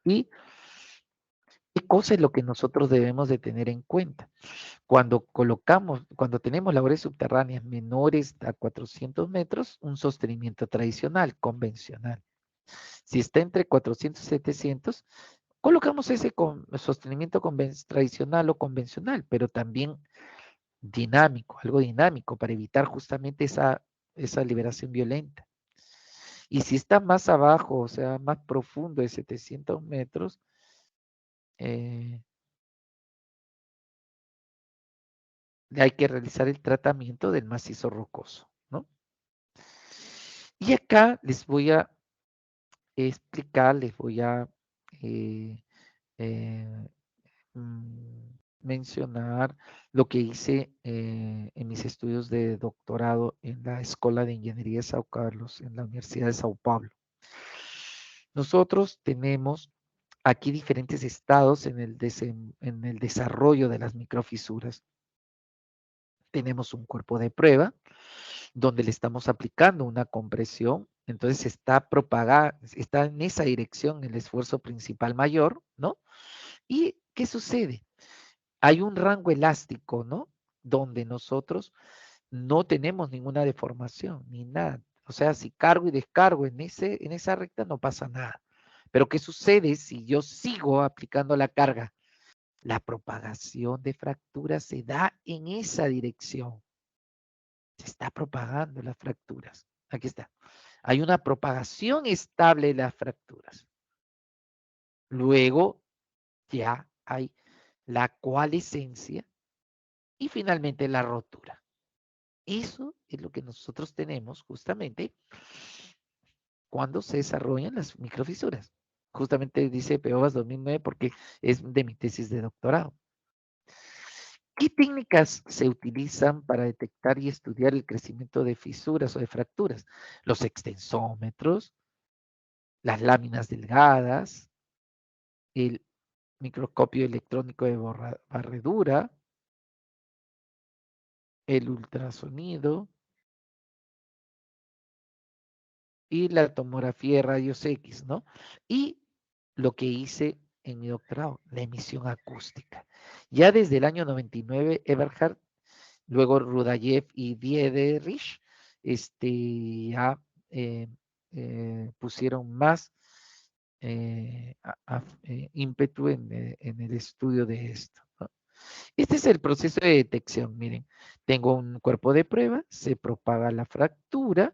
Y qué cosa es lo que nosotros debemos de tener en cuenta. Cuando tenemos labores subterráneas menores a 400 metros, un sostenimiento tradicional, convencional. Si está entre 400 y 700, colocamos ese sostenimiento tradicional o convencional, pero también dinámico, algo dinámico para evitar justamente esa liberación violenta. Y si está más abajo, o sea, más profundo de 700 metros, hay que realizar el tratamiento del macizo rocoso, ¿no? Y acá les voy a explicar, les voy a eh, eh, mencionar lo que hice en mis estudios de doctorado en la Escuela de Ingeniería de Sao Carlos, en la Universidad de Sao Paulo. Nosotros tenemos aquí diferentes estados en el desarrollo de las microfisuras. Tenemos un cuerpo de prueba donde le estamos aplicando una compresión, entonces está en esa dirección el esfuerzo principal mayor, ¿no? ¿Y qué sucede? Hay un rango elástico, ¿no? Donde nosotros no tenemos ninguna deformación, ni nada. O sea, si cargo y descargo en esa recta no pasa nada. Pero ¿qué sucede si yo sigo aplicando la carga? La propagación de fracturas se da en esa dirección. Se está propagando las fracturas. Aquí está. Hay una propagación estable de las fracturas. Luego ya hay la coalescencia y finalmente la rotura. Eso es lo que nosotros tenemos justamente cuando se desarrollan las microfisuras. Justamente dice Peovas 2009 porque es de mi tesis de doctorado. ¿Qué técnicas se utilizan para detectar y estudiar el crecimiento de fisuras o de fracturas? Los extensómetros, las láminas delgadas, el microscopio electrónico de barredura, el ultrasonido y la tomografía de rayos X, ¿no? Y lo que hice en mi doctorado, la emisión acústica. Ya desde el año 99, Eberhard, luego Rudayev y Diederich, ya eh, pusieron más ímpetu en el estudio de esto, ¿no? Este es el proceso de detección. Miren, tengo un cuerpo de prueba, se propaga la fractura.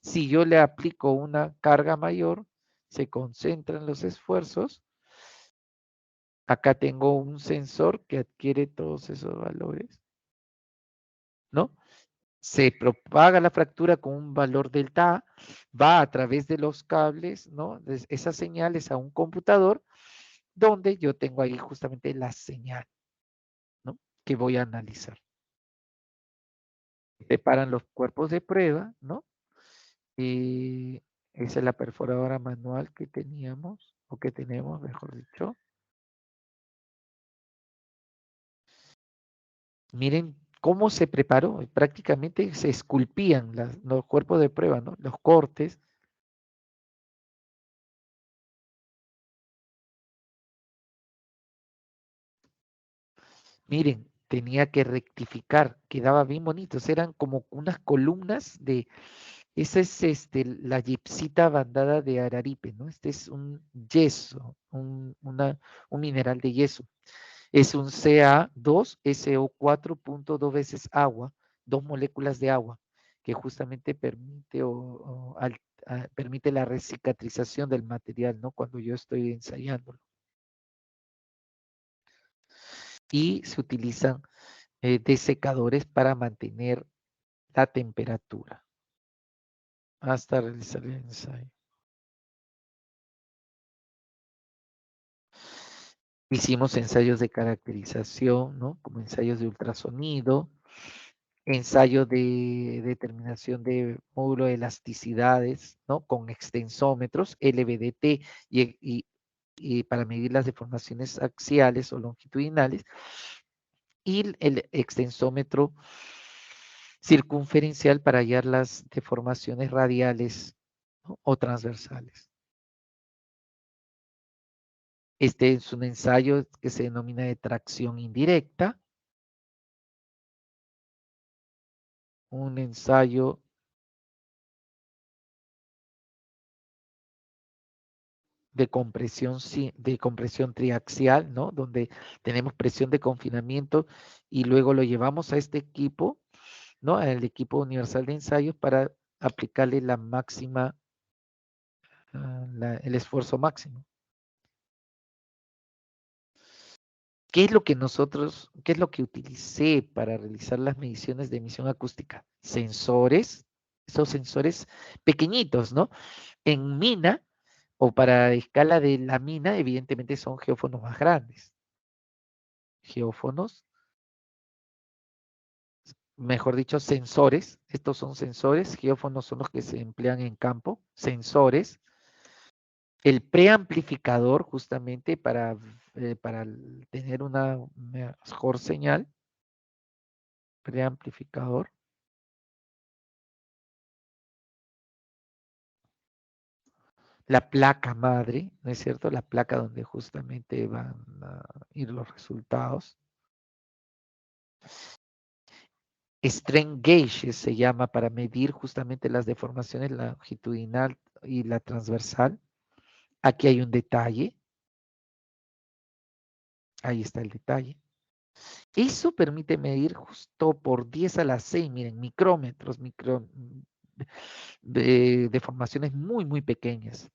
Si yo le aplico una carga mayor, se concentran los esfuerzos. Acá tengo un sensor que adquiere todos esos valores, ¿no? Se propaga la fractura con un valor delta A, va a través de los cables, ¿no? Esas señales a un computador, donde yo tengo ahí justamente la señal, ¿no? Que voy a analizar. Preparan los cuerpos de prueba, ¿no? Y esa es la perforadora manual que teníamos, o que tenemos, mejor dicho. Miren cómo se preparó. Prácticamente se esculpían los cuerpos de prueba, ¿no? Los cortes. Miren, tenía que rectificar, quedaba bien bonitos. Eran como unas columnas de, esa es la gipsita bandada de Araripe, ¿no? Este es un yeso, un mineral de yeso. Es un Ca2SO4 dos veces agua, dos moléculas de agua, que justamente permite, permite la recicatrización del material, ¿no? Cuando yo estoy ensayándolo. Y se utilizan desecadores para mantener la temperatura hasta realizar el ensayo. Hicimos ensayos de caracterización, ¿no? Como ensayos de ultrasonido, ensayo de determinación de módulo de elasticidades, ¿no? Con extensómetros, LVDT, y para medir las deformaciones axiales o longitudinales, y el extensómetro circunferencial para hallar las deformaciones radiales, ¿no? O transversales. Este es un ensayo que se denomina de tracción indirecta, un ensayo de compresión triaxial, ¿no? Donde tenemos presión de confinamiento y luego lo llevamos a este equipo, ¿no? Al equipo universal de ensayos para aplicarle la máxima, el esfuerzo máximo. ¿Qué es lo que qué es lo que utilicé para realizar las mediciones de emisión acústica? Sensores, esos sensores pequeñitos, ¿no? En mina o para escala de la mina, evidentemente son geófonos más grandes. Geófonos, mejor dicho, sensores. Estos son sensores, geófonos son los que se emplean en campo, sensores. El preamplificador, justamente para tener una mejor señal, preamplificador. La placa madre, ¿no es cierto? La placa donde justamente van a ir los resultados. Strain gauge se llama para medir justamente las deformaciones longitudinal y la transversal. Aquí hay un detalle. Ahí está el detalle. Eso permite medir justo por 10 a la 6, miren, micrómetros, de deformaciones muy, muy pequeñas.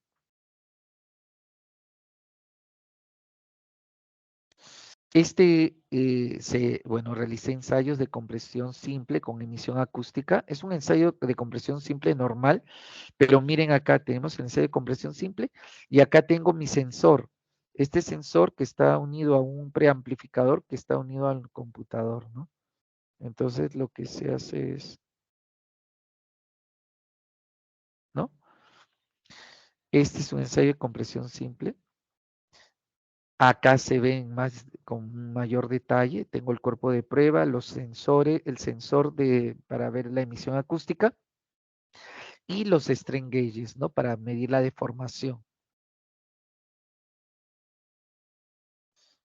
Bueno, realicé ensayos de compresión simple con emisión acústica. Es un ensayo de compresión simple normal, pero miren acá, tenemos el ensayo de compresión simple y acá tengo mi sensor. Este sensor que está unido a un preamplificador que está unido al computador, ¿no? Entonces lo que se hace es, ¿no? Este es un ensayo de compresión simple. Acá se ven más con mayor detalle. Tengo el cuerpo de prueba, los sensores, el sensor para ver la emisión acústica y los strain gauges, ¿no? Para medir la deformación.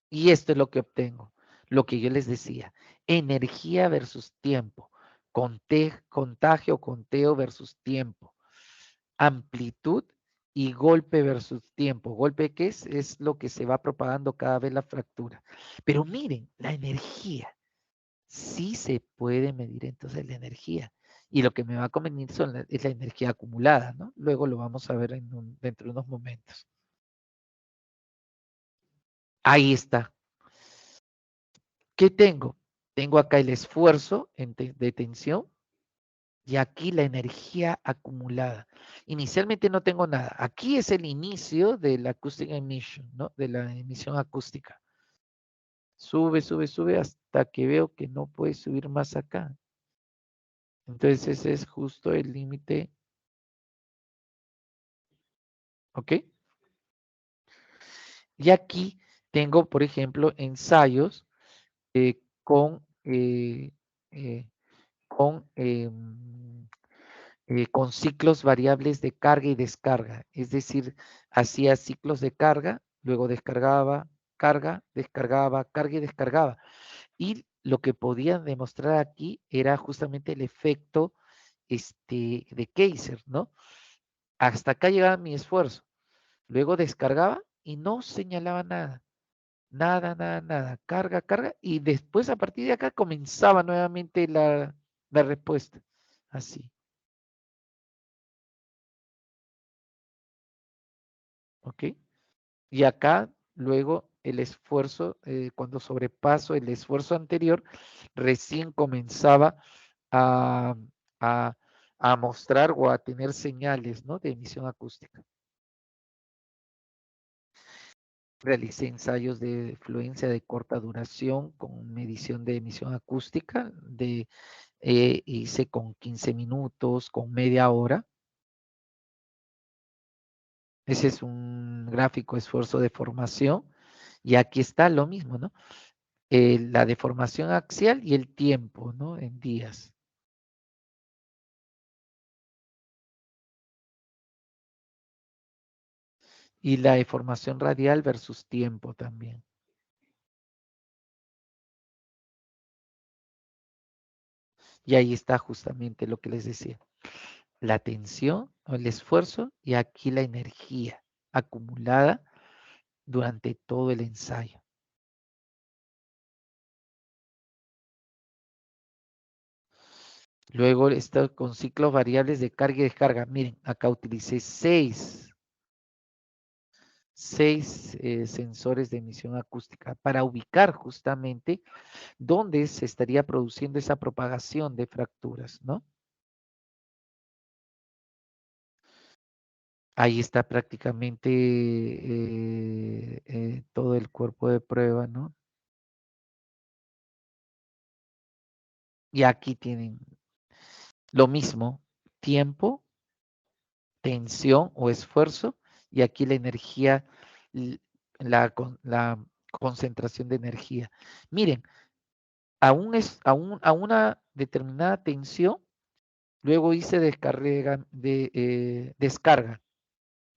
Y esto es lo que obtengo. Lo que yo les decía. Energía versus tiempo. Contagio o conteo versus tiempo. Amplitud y golpe versus tiempo. ¿Golpe qué es? Es lo que se va propagando cada vez la fractura. Pero miren, la energía. Sí se puede medir entonces la energía. Y lo que me va a convenir es la energía acumulada, ¿no? Luego lo vamos a ver dentro de unos momentos. Ahí está. ¿Qué tengo? Tengo acá el esfuerzo de tensión y aquí la energía acumulada. Inicialmente no tengo nada. Aquí es el inicio de la acoustic emission, ¿no? De la emisión acústica. Sube, sube, sube hasta que veo que no puede subir más acá. Entonces ese es justo el límite. ¿Ok? Y aquí tengo, por ejemplo, ensayos con, eh, con, con ciclos variables de carga y descarga. Es decir, hacía ciclos de carga, luego descargaba, carga y descargaba. Y lo que podían demostrar aquí era justamente el efecto de Kaiser, ¿no? Hasta acá llegaba mi esfuerzo. Luego descargaba y no señalaba nada. Nada, nada, nada. Carga, carga. Y después a partir de acá comenzaba nuevamente la respuesta. Así. ¿Ok? Y acá luego el esfuerzo, cuando sobrepaso el esfuerzo anterior, recién comenzaba a, a, a mostrar o a tener señales, ¿no? De emisión acústica. Realicé ensayos de fluencia de corta duración con medición de emisión acústica, hice con 15 minutos, con media hora. Ese es un gráfico esfuerzo de formación. Y aquí está lo mismo, ¿no? La deformación axial y el tiempo, ¿no? En días. Y la deformación radial versus tiempo también. Y ahí está justamente lo que les decía. La tensión o el esfuerzo y aquí la energía acumulada durante todo el ensayo. Luego está con ciclos variables de carga y descarga. Miren, acá utilicé seis sensores de emisión acústica para ubicar justamente dónde se estaría produciendo esa propagación de fracturas, ¿no? Ahí está prácticamente todo el cuerpo de prueba, ¿no? Y aquí tienen lo mismo, tiempo, tensión o esfuerzo, y aquí la energía, la concentración de energía. Miren, a una determinada tensión, luego hice descarga,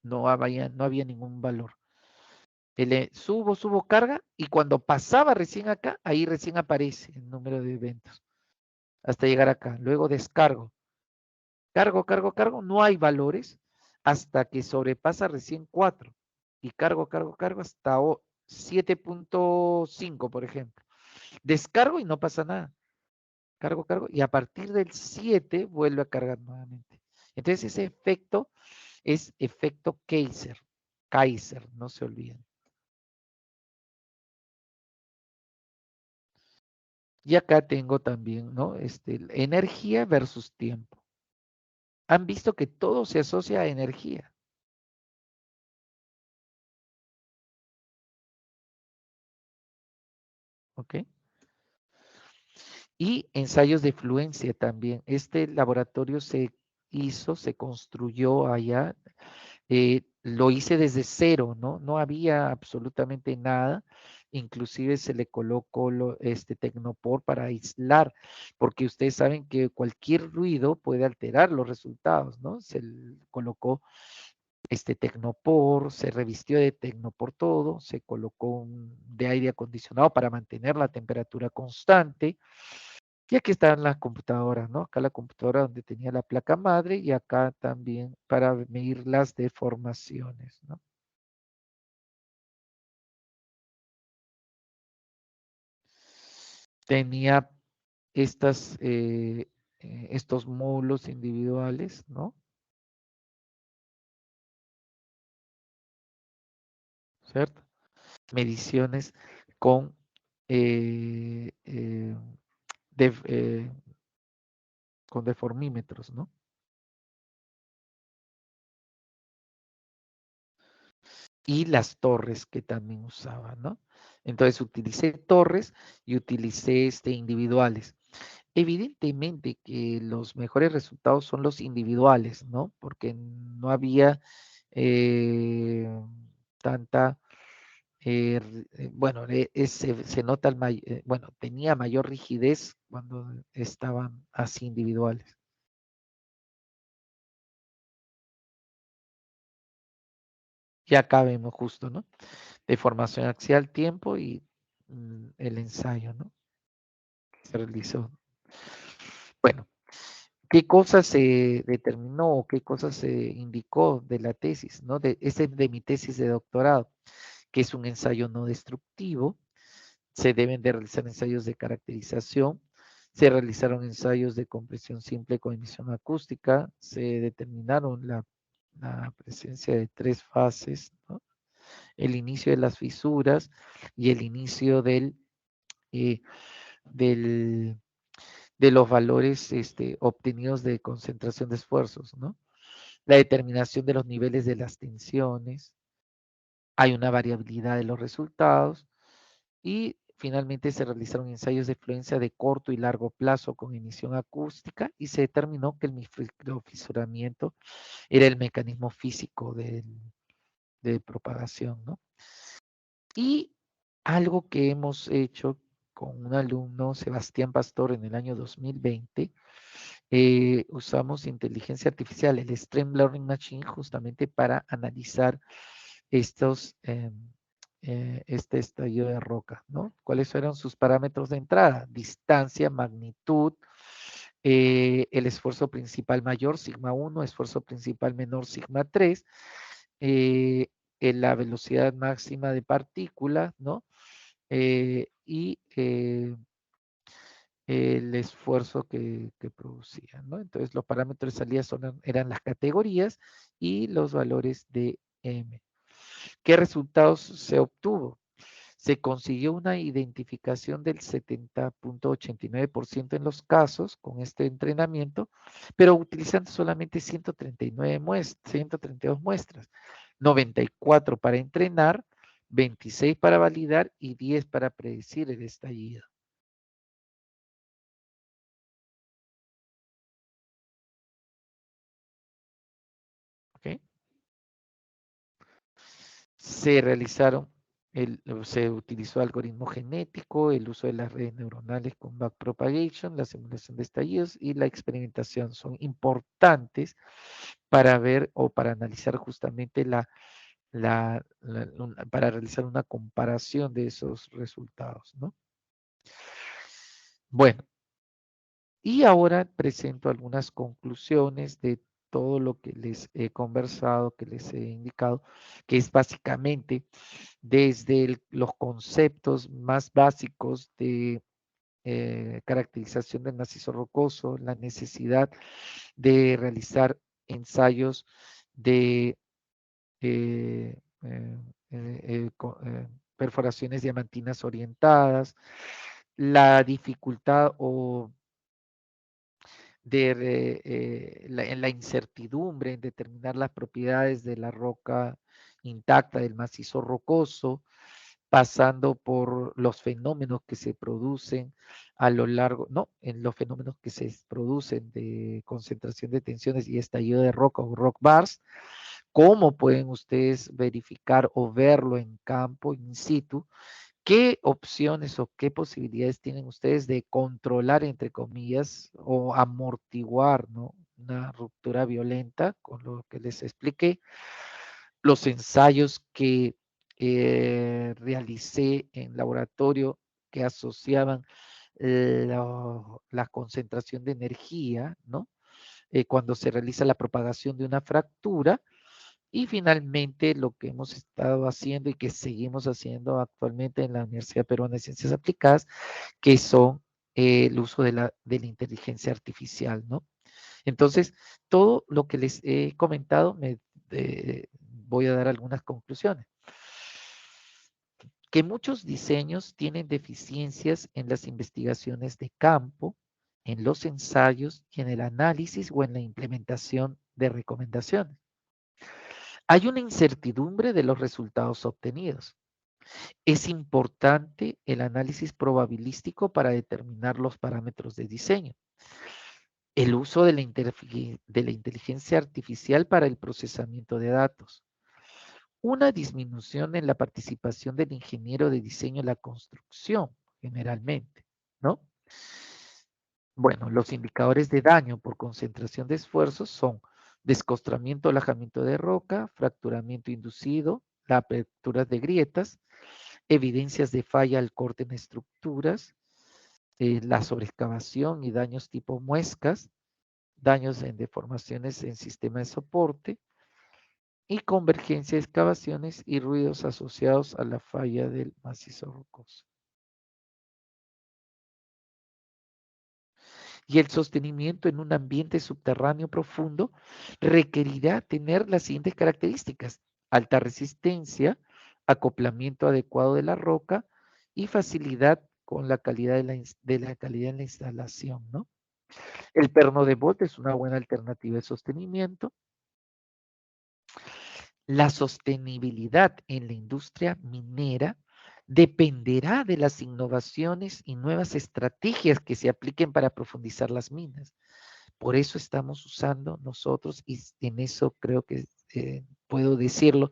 no había ningún valor. Subo, carga, y cuando pasaba recién acá, ahí recién aparece el número de eventos, hasta llegar acá. Luego descargo, cargo, no hay valores, hasta que sobrepasa recién 4. Y cargo, hasta 7.5, por ejemplo. Descargo y no pasa nada. Cargo, y a partir del 7 vuelve a cargar nuevamente. Entonces ese efecto es efecto Kaiser, no se olviden. Y acá tengo también, ¿no? Energía versus tiempo. Han visto que todo se asocia a energía. ¿Ok? Y ensayos de fluencia también. Este laboratorio se hizo, se construyó allá. Lo hice desde cero, ¿no? No había absolutamente nada. Inclusive se le colocó este Tecnopor para aislar, porque ustedes saben que cualquier ruido puede alterar los resultados, ¿no? Se le colocó este Tecnopor, se revistió de Tecnopor todo, se colocó de aire acondicionado para mantener la temperatura constante. Y aquí están las computadoras, ¿no? Acá la computadora donde tenía la placa madre y acá también para medir las deformaciones, ¿no? Tenía estos módulos individuales, ¿no? ¿Cierto? Mediciones con, eh, eh, def- eh, con deformímetros, ¿no? Y las torres que también usaba, ¿no? Entonces utilicé torres y utilicé individuales. Evidentemente que los mejores resultados son los individuales, ¿no? Porque no había tanta, bueno, se nota bueno, tenía mayor rigidez cuando estaban así individuales. Y acá vemos justo, ¿no? Deformación axial, tiempo y el ensayo, ¿no? Se realizó. Bueno, ¿qué cosas se determinó o qué cosas se indicó de la tesis, ¿no? De mi tesis de doctorado, que es un ensayo no destructivo, se deben de realizar ensayos de caracterización, se realizaron ensayos de compresión simple con emisión acústica, se determinaron la presencia de 3 fases, ¿no? El inicio de las fisuras y el inicio eh, del de los valores obtenidos de concentración de esfuerzos, ¿no? La determinación de los niveles de las tensiones, hay una variabilidad de los resultados y finalmente se realizaron ensayos de fluencia de corto y largo plazo con emisión acústica y se determinó que el microfisuramiento era el mecanismo físico de propagación, ¿no? Y algo que hemos hecho con un alumno, Sebastián Pastor, en el año 2020, usamos inteligencia artificial, el Stream Learning Machine, justamente para analizar este estallido de roca, ¿no? ¿Cuáles fueron sus parámetros de entrada? Distancia, magnitud, el esfuerzo principal mayor, sigma 1, esfuerzo principal menor, sigma 3, eh, la velocidad máxima de partícula, ¿no? Y el esfuerzo que producían, ¿no? Entonces los parámetros de salida eran las categorías y los valores de M. ¿Qué resultados se obtuvo? Se consiguió una identificación del 70.89% en los casos con este entrenamiento, pero utilizando solamente 132 muestras, 94 para entrenar, 26 para validar y 10 para predecir el estallido. ¿Ok? Se realizaron, se utilizó algoritmo genético, el uso de las redes neuronales con backpropagation, la simulación de estallidos y la experimentación son importantes para ver o para analizar justamente para realizar una comparación de esos resultados, ¿no? Bueno, y ahora presento algunas conclusiones de todo lo que les he conversado, que les he indicado, que es básicamente desde los conceptos más básicos de caracterización del macizo rocoso, la necesidad de realizar ensayos de eh, eh, perforaciones diamantinas orientadas, la dificultad o en la incertidumbre en determinar las propiedades de la roca intacta, del macizo rocoso, pasando por los fenómenos que se producen a lo largo, no, en los fenómenos que se producen de concentración de tensiones y estallido de roca o rock bars, cómo pueden ustedes verificar o verlo en campo, in situ, qué opciones o qué posibilidades tienen ustedes de controlar, entre comillas, o amortiguar, ¿no?, una ruptura violenta, con lo que les expliqué, los ensayos que realicé en laboratorio que asociaban la concentración de energía, ¿no? Cuando se realiza la propagación de una fractura. Y finalmente lo que hemos estado haciendo y que seguimos haciendo actualmente en la Universidad Peruana de Ciencias Aplicadas, que son el uso de la inteligencia artificial, ¿no? Entonces, todo lo que les he comentado, voy a dar algunas conclusiones. Que muchos diseños tienen deficiencias en las investigaciones de campo, en los ensayos y en el análisis o en la implementación de recomendaciones. Hay una incertidumbre de los resultados obtenidos. Es importante el análisis probabilístico para determinar los parámetros de diseño. El uso de la inteligencia artificial para el procesamiento de datos. Una disminución en la participación del ingeniero de diseño en la construcción, generalmente, ¿no? Bueno, los indicadores de daño por concentración de esfuerzos son descostramiento o alajamiento de roca, fracturamiento inducido, la apertura de grietas, evidencias de falla al corte en estructuras, la sobreexcavación y daños tipo muescas, daños en deformaciones en sistema de soporte y convergencia de excavaciones y ruidos asociados a la falla del macizo rocoso. Y el sostenimiento en un ambiente subterráneo profundo requerirá tener las siguientes características: alta resistencia, acoplamiento adecuado de la roca y facilidad con la calidad calidad en la instalación, ¿no? El perno de bote es una buena alternativa de sostenimiento. La sostenibilidad en la industria minera dependerá de las innovaciones y nuevas estrategias que se apliquen para profundizar las minas. Por eso estamos usando nosotros, y en eso creo que puedo decirlo,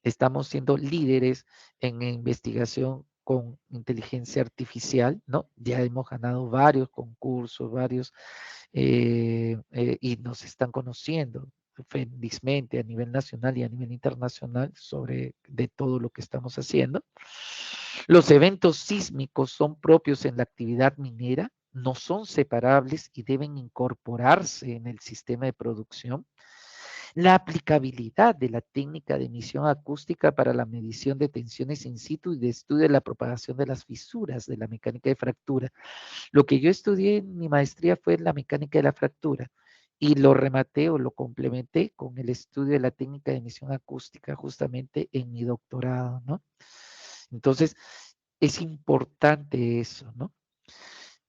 estamos siendo líderes en investigación con inteligencia artificial, ¿no? Ya hemos ganado varios concursos, y nos están conociendo felizmente a nivel nacional y a nivel internacional sobre de todo lo que estamos haciendo. Los eventos sísmicos son propios en la actividad minera, no son separables y deben incorporarse en el sistema de producción. La aplicabilidad de la técnica de emisión acústica para la medición de tensiones in situ y de estudio de la propagación de las fisuras de la mecánica de fractura. Lo que yo estudié en mi maestría fue la mecánica de la fractura y lo rematé o lo complementé con el estudio de la técnica de emisión acústica justamente en mi doctorado, ¿no? Entonces, es importante eso, ¿no?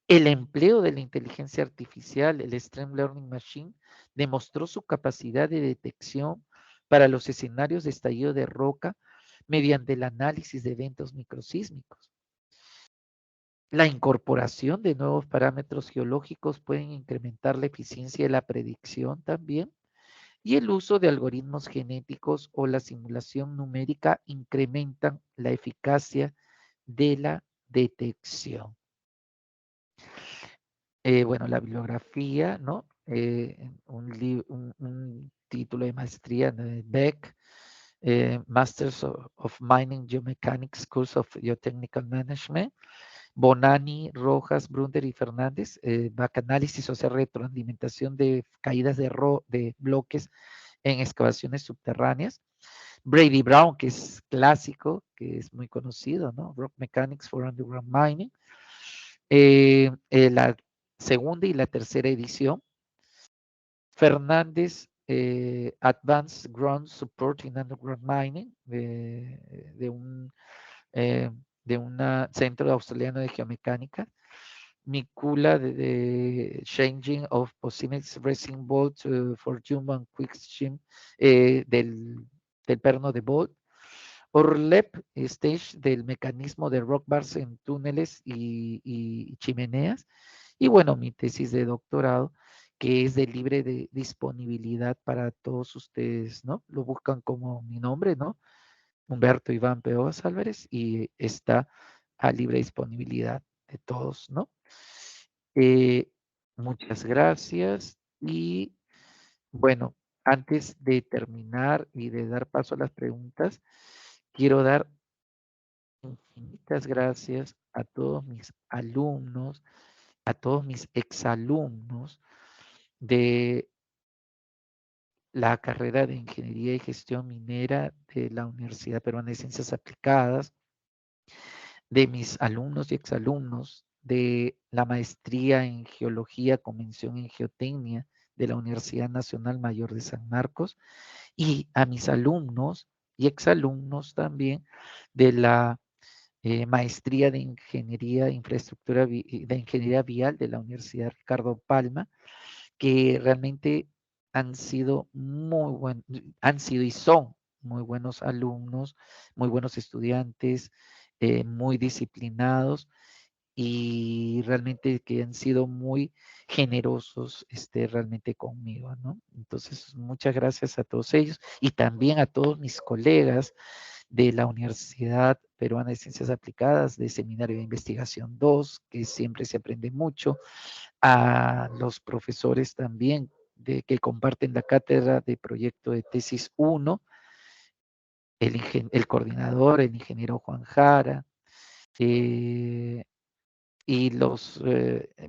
El empleo de la inteligencia artificial, el Extreme Learning Machine, demostró su capacidad de detección para los escenarios de estallido de roca mediante el análisis de eventos microsísmicos. La incorporación de nuevos parámetros geológicos pueden incrementar la eficiencia de la predicción también, y el uso de algoritmos genéticos o la simulación numérica incrementan la eficacia de la detección. Bueno, la bibliografía, ¿no? Un título de maestría de Beck, Masters of Mining Geomechanics, Course of Geotechnical Management, Bonani, Rojas, Brunder y Fernández, análisis, o sea, retroalimentación de caídas de bloques en excavaciones subterráneas. Brady Brown, que es clásico, que es muy conocido, ¿no? Rock Mechanics for Underground Mining. La segunda y la tercera edición. Fernández, Advanced Ground Support in Underground Mining, de de un centro australiano de geomecánica. Mi CULA de Changing of Posimex Racing Bolt for Human Quickstream del perno de Bolt. Orlep Stage del mecanismo de rock bars en túneles y chimeneas. Y bueno, mi tesis de doctorado, que es de libre de disponibilidad para todos ustedes, ¿no? Lo buscan como mi nombre, ¿no? Humberto Iván Peovas Álvarez, y está a libre disponibilidad de todos, ¿no? Eh, Muchas gracias. Y bueno, antes de terminar y de dar paso a las preguntas, quiero dar infinitas gracias a todos mis alumnos, a todos mis exalumnos de la carrera de Ingeniería y Gestión Minera de la Universidad Peruana de Ciencias Aplicadas, de mis alumnos y exalumnos de la maestría en Geología con mención en Geotecnia de la Universidad Nacional Mayor de San Marcos, y a mis alumnos y exalumnos también de la maestría de Ingeniería Infraestructura de Ingeniería Vial de la Universidad Ricardo Palma, que realmente han sido han sido y son muy buenos alumnos, muy buenos estudiantes, muy disciplinados, y realmente que han sido muy generosos realmente conmigo, ¿no? Entonces, muchas gracias a todos ellos y también a todos mis colegas de la Universidad Peruana de Ciencias Aplicadas, de Seminario de Investigación 2, que siempre se aprende mucho, a los profesores también que comparten la cátedra de proyecto de tesis 1, el coordinador, el ingeniero Juan Jara, eh, y los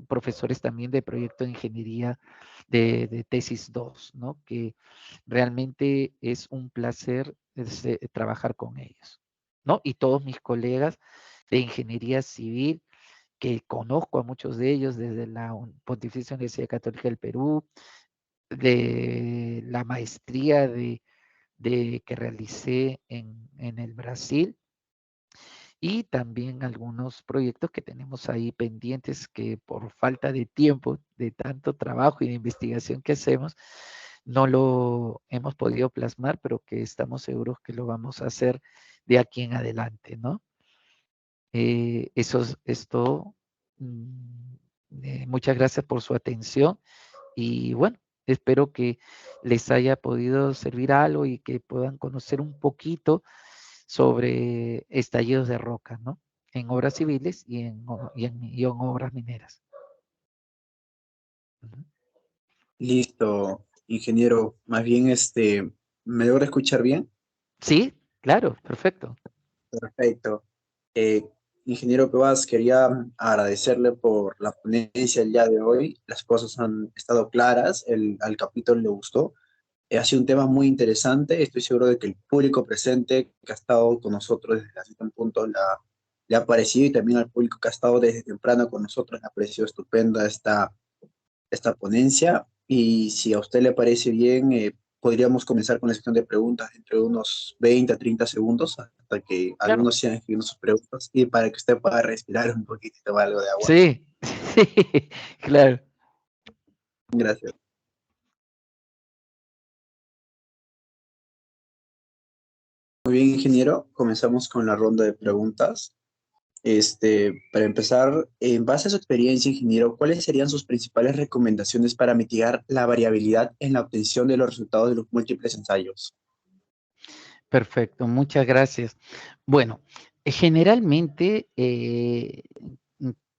profesores también de proyecto de ingeniería de tesis 2, ¿no? Que realmente es un placer trabajar con ellos, ¿no? Y todos mis colegas de ingeniería civil, que conozco a muchos de ellos desde la Pontificia Universidad Católica del Perú, de la maestría que realicé en el Brasil, y también algunos proyectos que tenemos ahí pendientes que por falta de tiempo, de tanto trabajo y de investigación que hacemos, no lo hemos podido plasmar, pero que estamos seguros que lo vamos a hacer de aquí en adelante, ¿no? Eso es todo. Mm, Muchas gracias por su atención y bueno, espero que les haya podido servir algo y que puedan conocer un poquito sobre estallidos de roca, ¿no? En obras civiles y en obras mineras. Ujú. Listo, ingeniero. Más bien, ¿me logra escuchar bien? Sí, claro, perfecto. Perfecto. Eh, ingeniero Pevas, quería agradecerle por la ponencia el día de hoy. Las cosas han estado claras, al capítulo le gustó. Ha sido un tema muy interesante. Estoy seguro de que el público presente que ha estado con nosotros desde hace un punto le ha parecido, y también al público que ha estado desde temprano con nosotros le ha parecido estupenda esta ponencia. Y si a usted le parece bien, podríamos comenzar con la sección de preguntas dentro de unos 20 a 30 segundos hasta que Claro. algunos sigan escribiendo sus preguntas y para que usted pueda respirar un poquitito o algo de agua. Sí, sí, claro. Gracias. Muy bien, ingeniero. Comenzamos con la ronda de preguntas. Para empezar, en base a su experiencia, ingeniero, ¿cuáles serían sus principales recomendaciones para mitigar la variabilidad en la obtención de los resultados de los múltiples ensayos? Perfecto, muchas gracias. Bueno, generalmente, ¿qué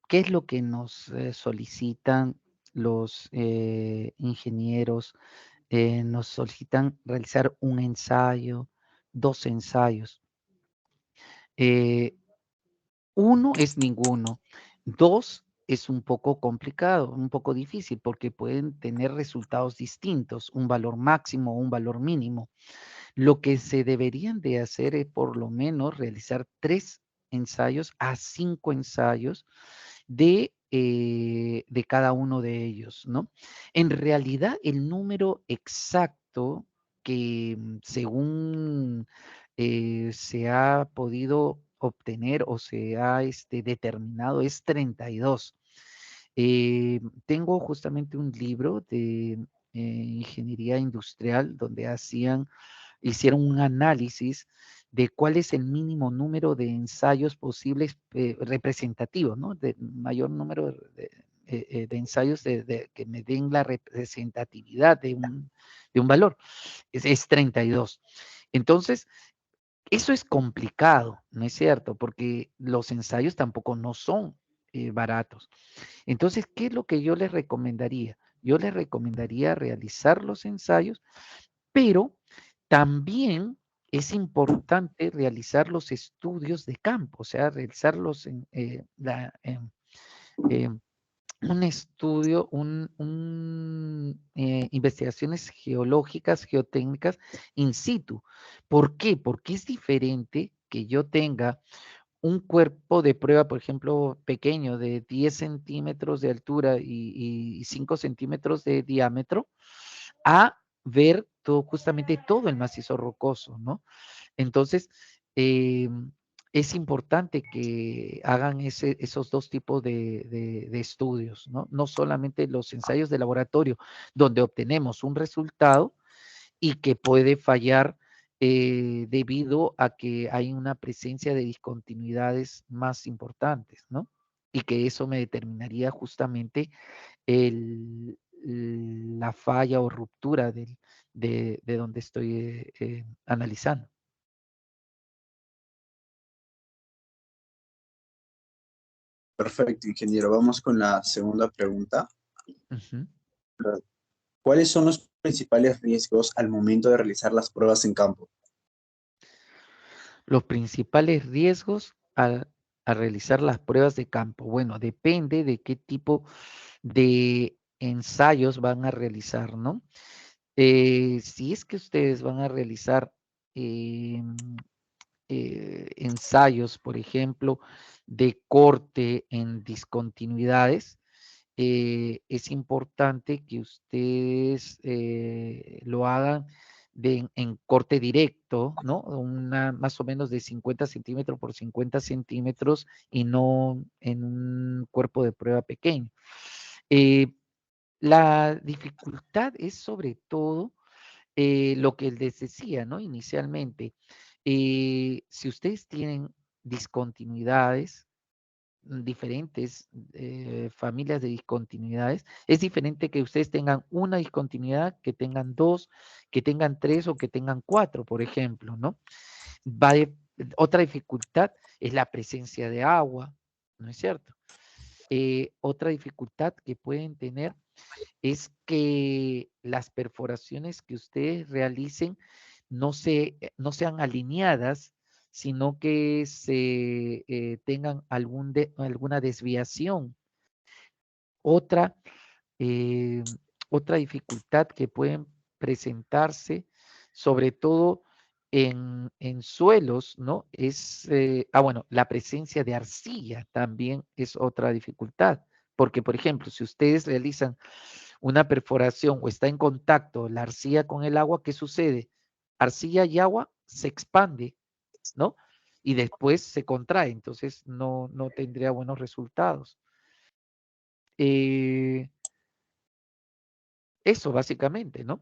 es lo que nos solicitan los ingenieros? Nos solicitan realizar un ensayo, dos ensayos. Eh, Uno es ninguno. Dos es un poco complicado, un poco difícil, porque pueden tener resultados distintos, un valor máximo o un valor mínimo. Lo que se deberían de hacer es por lo menos realizar 3 ensayos a 5 ensayos de cada uno de ellos, ¿no? En realidad, el número exacto que según se ha podido obtener o se ha determinado es 32. Tengo justamente un libro de ingeniería industrial donde hicieron un análisis de cuál es el mínimo número de ensayos posibles representativos, ¿no? De mayor número de ensayos que me den la representatividad de un valor. Es 32. Entonces, eso es complicado, ¿no es cierto? Porque los ensayos tampoco no son baratos. Entonces, ¿qué es lo que yo les recomendaría? Yo les recomendaría realizar los ensayos, pero también es importante realizar los estudios de campo, o sea, realizarlos un estudio, investigaciones geológicas, geotécnicas in situ. ¿Por qué? Porque es diferente que yo tenga un cuerpo de prueba, por ejemplo, pequeño, de 10 centímetros de altura y 5 centímetros de diámetro, a ver justamente todo el macizo rocoso, ¿no? Entonces, es importante que hagan esos dos tipos de estudios, ¿no? No solamente los ensayos de laboratorio, donde obtenemos un resultado y que puede fallar debido a que hay una presencia de discontinuidades más importantes, ¿no? Y que eso me determinaría justamente la falla o ruptura de donde estoy analizando. Perfecto, ingeniero. Vamos con la segunda pregunta. Ujú. ¿Cuáles son los principales riesgos al momento de realizar las pruebas en campo? Los principales riesgos a realizar las pruebas de campo. Bueno, depende de qué tipo de ensayos van a realizar, ¿no? Si es que ustedes van a realizar ensayos, por ejemplo, de corte en discontinuidades, es importante que ustedes lo hagan en corte directo, ¿no? Más o menos de 50 centímetros por 50 centímetros y no en un cuerpo de prueba pequeño. Eh, la dificultad es sobre todo lo que les decía, ¿no? Inicialmente, si ustedes tienen discontinuidades, diferentes familias de discontinuidades, es diferente que ustedes tengan una discontinuidad, que tengan dos, que tengan tres o que tengan cuatro, por ejemplo, ¿no? Va de- Otra dificultad es la presencia de agua, ¿no es cierto? Otra dificultad que pueden tener es que las perforaciones que ustedes realicen no sean alineadas, sino que tengan alguna desviación. Otra, eh, otra dificultad que pueden presentarse, sobre todo en suelos, ¿no? Bueno, la presencia de arcilla también es otra dificultad, porque, por ejemplo, si ustedes realizan una perforación o está en contacto la arcilla con el agua, ¿qué sucede? Arcilla y agua se expande, ¿no? Y después se contrae, entonces no tendría buenos resultados. Eh, Eso básicamente, ¿no?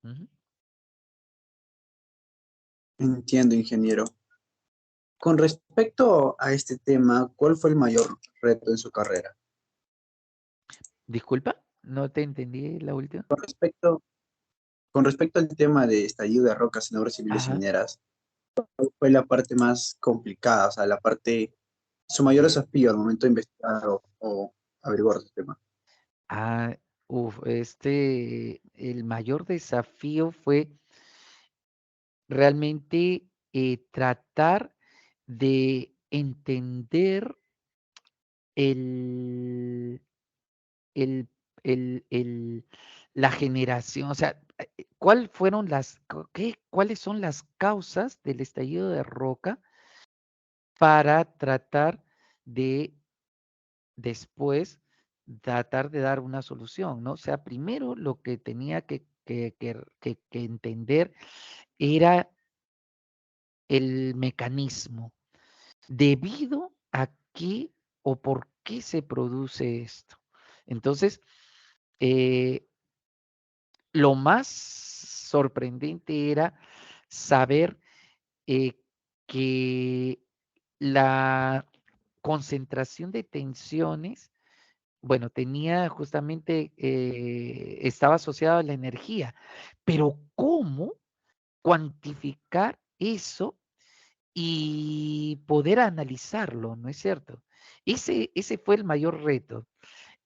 Ujú. Entiendo, ingeniero. Con respecto a este tema, ¿cuál fue el mayor reto en su carrera? Disculpa, no te entendí la última. Con respecto, con respecto al tema de estallido de rocas en obras civiles y Ajá. mineras, ¿cuál fue la parte más complicada? O sea, su mayor desafío al momento de investigar o averiguar este tema. Ah, el mayor desafío fue realmente tratar de entender el, el, el, la generación, o sea, cuáles son las causas del estallido de roca para tratar de después tratar de dar una solución, ¿no? O sea, primero lo que tenía que entender era el mecanismo. debido a qué o por qué se produce esto. Entonces, eh, lo más sorprendente era saber eh, que la concentración de tensiones, bueno, tenía justamente, estaba asociado a la energía, pero ¿cómo cuantificar eso y poder analizarlo? ¿No es cierto? Ese fue el mayor reto.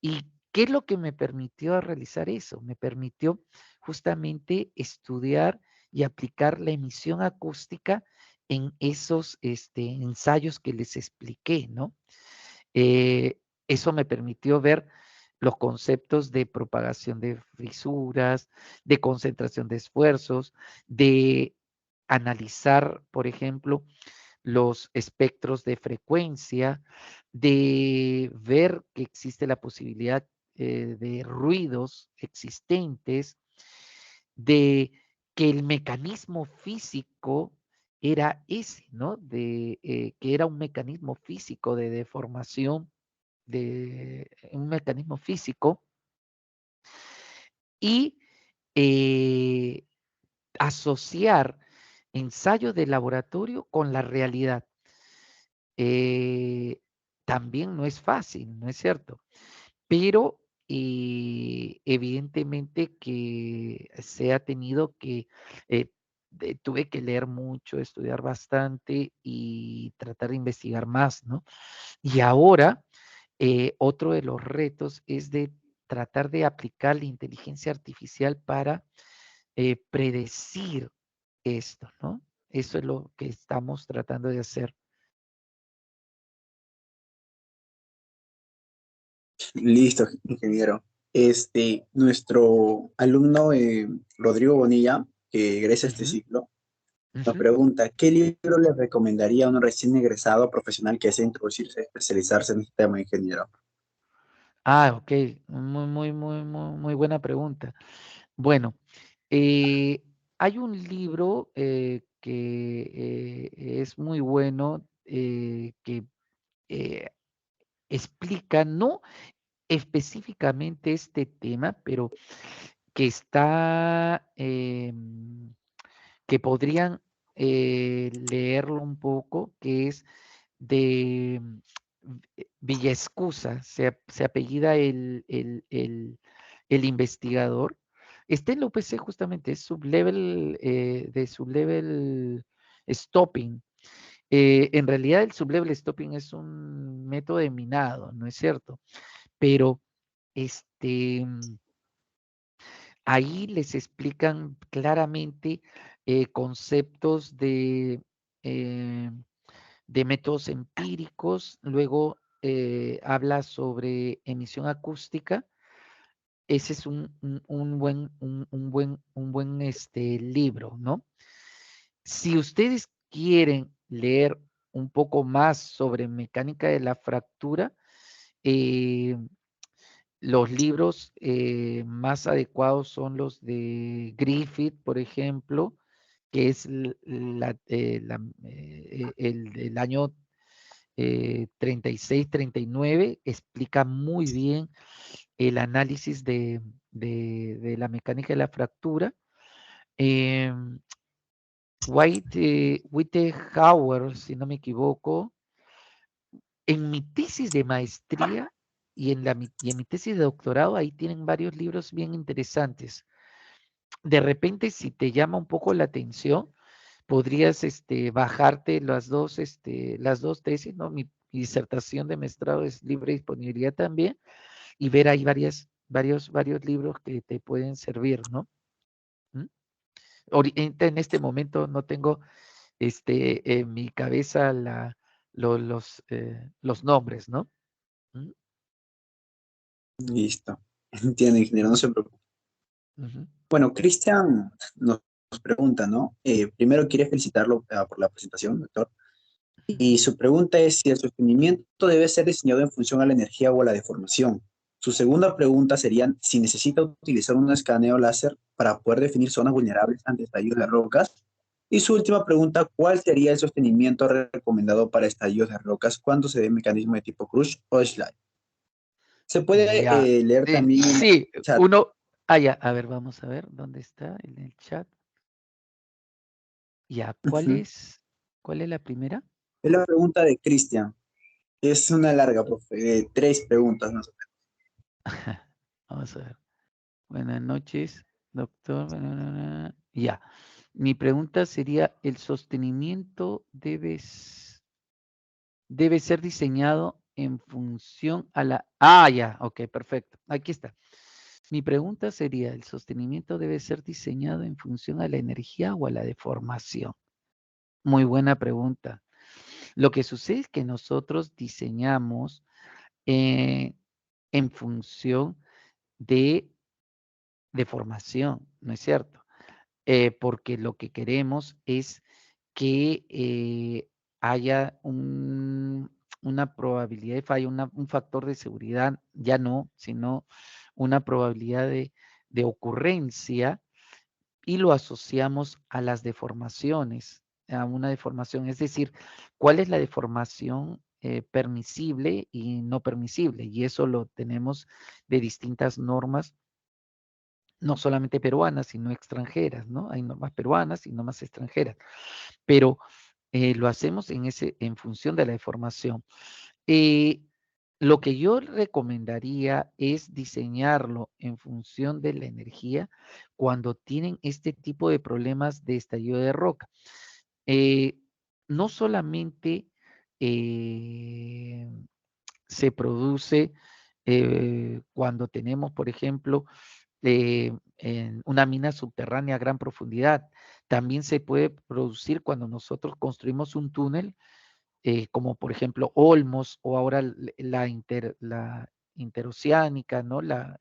¿Y qué es lo que me permitió realizar eso? Me permitió justamente estudiar y aplicar la emisión acústica en esos ensayos que les expliqué, ¿no? Eso me permitió ver los conceptos de propagación de fisuras, de concentración de esfuerzos, de analizar, por ejemplo, los espectros de frecuencia, de ver que existe la posibilidad de ruidos existentes, de que el mecanismo físico era ese, ¿no? Que era un mecanismo físico de deformación, de un mecanismo físico, y eh, asociar ensayos de laboratorio con la realidad. Eh, También no es fácil, ¿no es cierto? Pero evidentemente que se ha tenido que, tuve que leer mucho, estudiar bastante y tratar de investigar más, ¿no? Y ahora, otro de los retos es de tratar de aplicar la inteligencia artificial para predecir esto, ¿no? Eso es lo que estamos tratando de hacer. Listo, ingeniero. Nuestro alumno Rodrigo Bonilla, que egresa este Ujú, ciclo, nos ujú. pregunta, ¿qué libro le recomendaría a un recién egresado profesional que desea introducirse, especializarse en este tema de ingeniero? Ah, ok. Muy buena pregunta. Bueno, eh, hay un libro que es muy bueno, que eh, explica, no específicamente este tema, pero que está, que podrían leerlo un poco, que es de Villa Escusa, se apellida el investigador. Está en la UPC justamente, es sublevel, de sublevel stopping. En realidad el sublevel stopping es un método de minado, ¿no es cierto? Pero este, ahí les explican claramente conceptos eh, de métodos empíricos, luego habla sobre emisión acústica. Ese es un buen libro, ¿no? Si ustedes quieren leer un poco más sobre mecánica de la fractura, eh, los libros más adecuados son los de Griffith, por ejemplo, que es el año 36, 39, explica muy bien el análisis de la mecánica de la fractura. Eh, Whitehour, si no me equivoco, en mi tesis de maestría y en mi tesis de doctorado, ahí tienen varios libros bien interesantes. De repente, si te llama un poco la atención, podrías bajarte las dos tesis, ¿no? Mi disertación de maestrado es libre disponibilidad también, y ver ahí varios libros que te pueden servir, ¿no? ¿Mm? Ahorita en este momento no tengo en mi cabeza los nombres, ¿no? ¿Mm? Listo. Entiendo, ingeniero, no se preocupe. Ujú, Bueno, Cristian nos pregunta, ¿no? Primero quiere felicitarlo por la presentación, doctor. ujú. Y su pregunta es si el sostenimiento debe ser diseñado en función a la energía o a la deformación. Su segunda pregunta sería si necesita utilizar un escaneo láser para poder definir zonas vulnerables ante estallidos de rocas. Y su última pregunta, ¿cuál sería el sostenimiento recomendado para estallidos de rocas cuando se dé mecanismo de tipo crush o slide? Se puede Ya. leer también en Sí, el chat. uno. Ah, ya. A ver, vamos a ver dónde está en el chat. Ya, Ujú. ¿cuál es la primera? Es la pregunta de Cristian. Es una larga, profe, de 3 preguntas más o Vamos a ver. Buenas noches, doctor. Ya. Mi pregunta sería, ¿el sostenimiento debe ser diseñado en función a la... Ah, ya, ok, perfecto. Aquí está. Mi pregunta sería, ¿el sostenimiento debe ser diseñado en función a la energía o a la deformación? Muy buena pregunta. Lo que sucede es que nosotros diseñamos eh, en función de deformación, ¿no es cierto? Porque lo que queremos es que haya una probabilidad de falla, un factor de seguridad, ya no, sino una probabilidad de ocurrencia y lo asociamos a las deformaciones, a una deformación. Es decir, ¿cuál es la deformación permisible y no permisible? Y eso lo tenemos de distintas normas, no solamente peruanas, sino extranjeras, ¿no? Hay normas peruanas y normas extranjeras, pero lo hacemos en función de la deformación. Eh, lo que yo recomendaría es diseñarlo en función de la energía cuando tienen este tipo de problemas de estallido de roca. Eh, no solamente eh, se produce cuando tenemos, por ejemplo, en una mina subterránea a gran profundidad. También se puede producir cuando nosotros construimos un túnel, como por ejemplo Olmos o ahora la interoceánica, ¿no? La,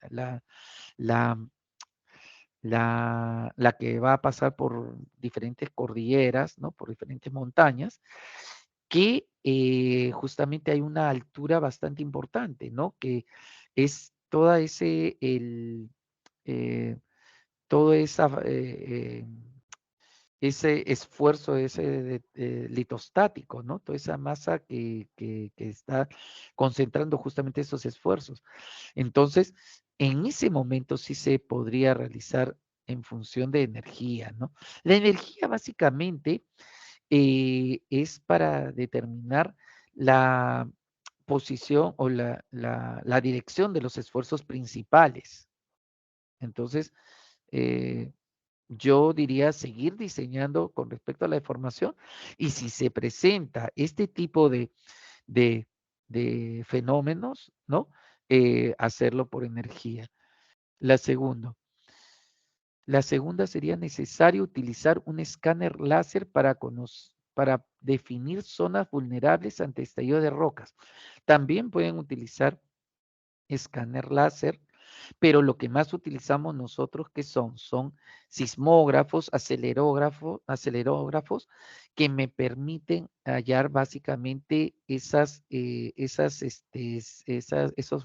la que va a pasar por diferentes cordilleras, ¿no? Por diferentes montañas, que justamente hay una altura bastante importante, ¿no? Que es toda eh, todo ese esfuerzo, litostático, ¿no? Toda esa masa que está concentrando justamente esos esfuerzos. Entonces, en ese momento sí se podría realizar en función de energía, ¿no? La energía básicamente es para determinar la posición o la dirección de los esfuerzos principales. Entonces, eh, yo diría seguir diseñando con respecto a la deformación y si se presenta este tipo de, de fenómenos, ¿no? Hacerlo por energía. La segunda. La segunda sería necesario utilizar un escáner láser para definir zonas vulnerables ante estallido de rocas. También pueden utilizar escáner láser, pero lo que más utilizamos nosotros, ¿qué son? Son sismógrafos, acelerógrafos que me permiten hallar básicamente esos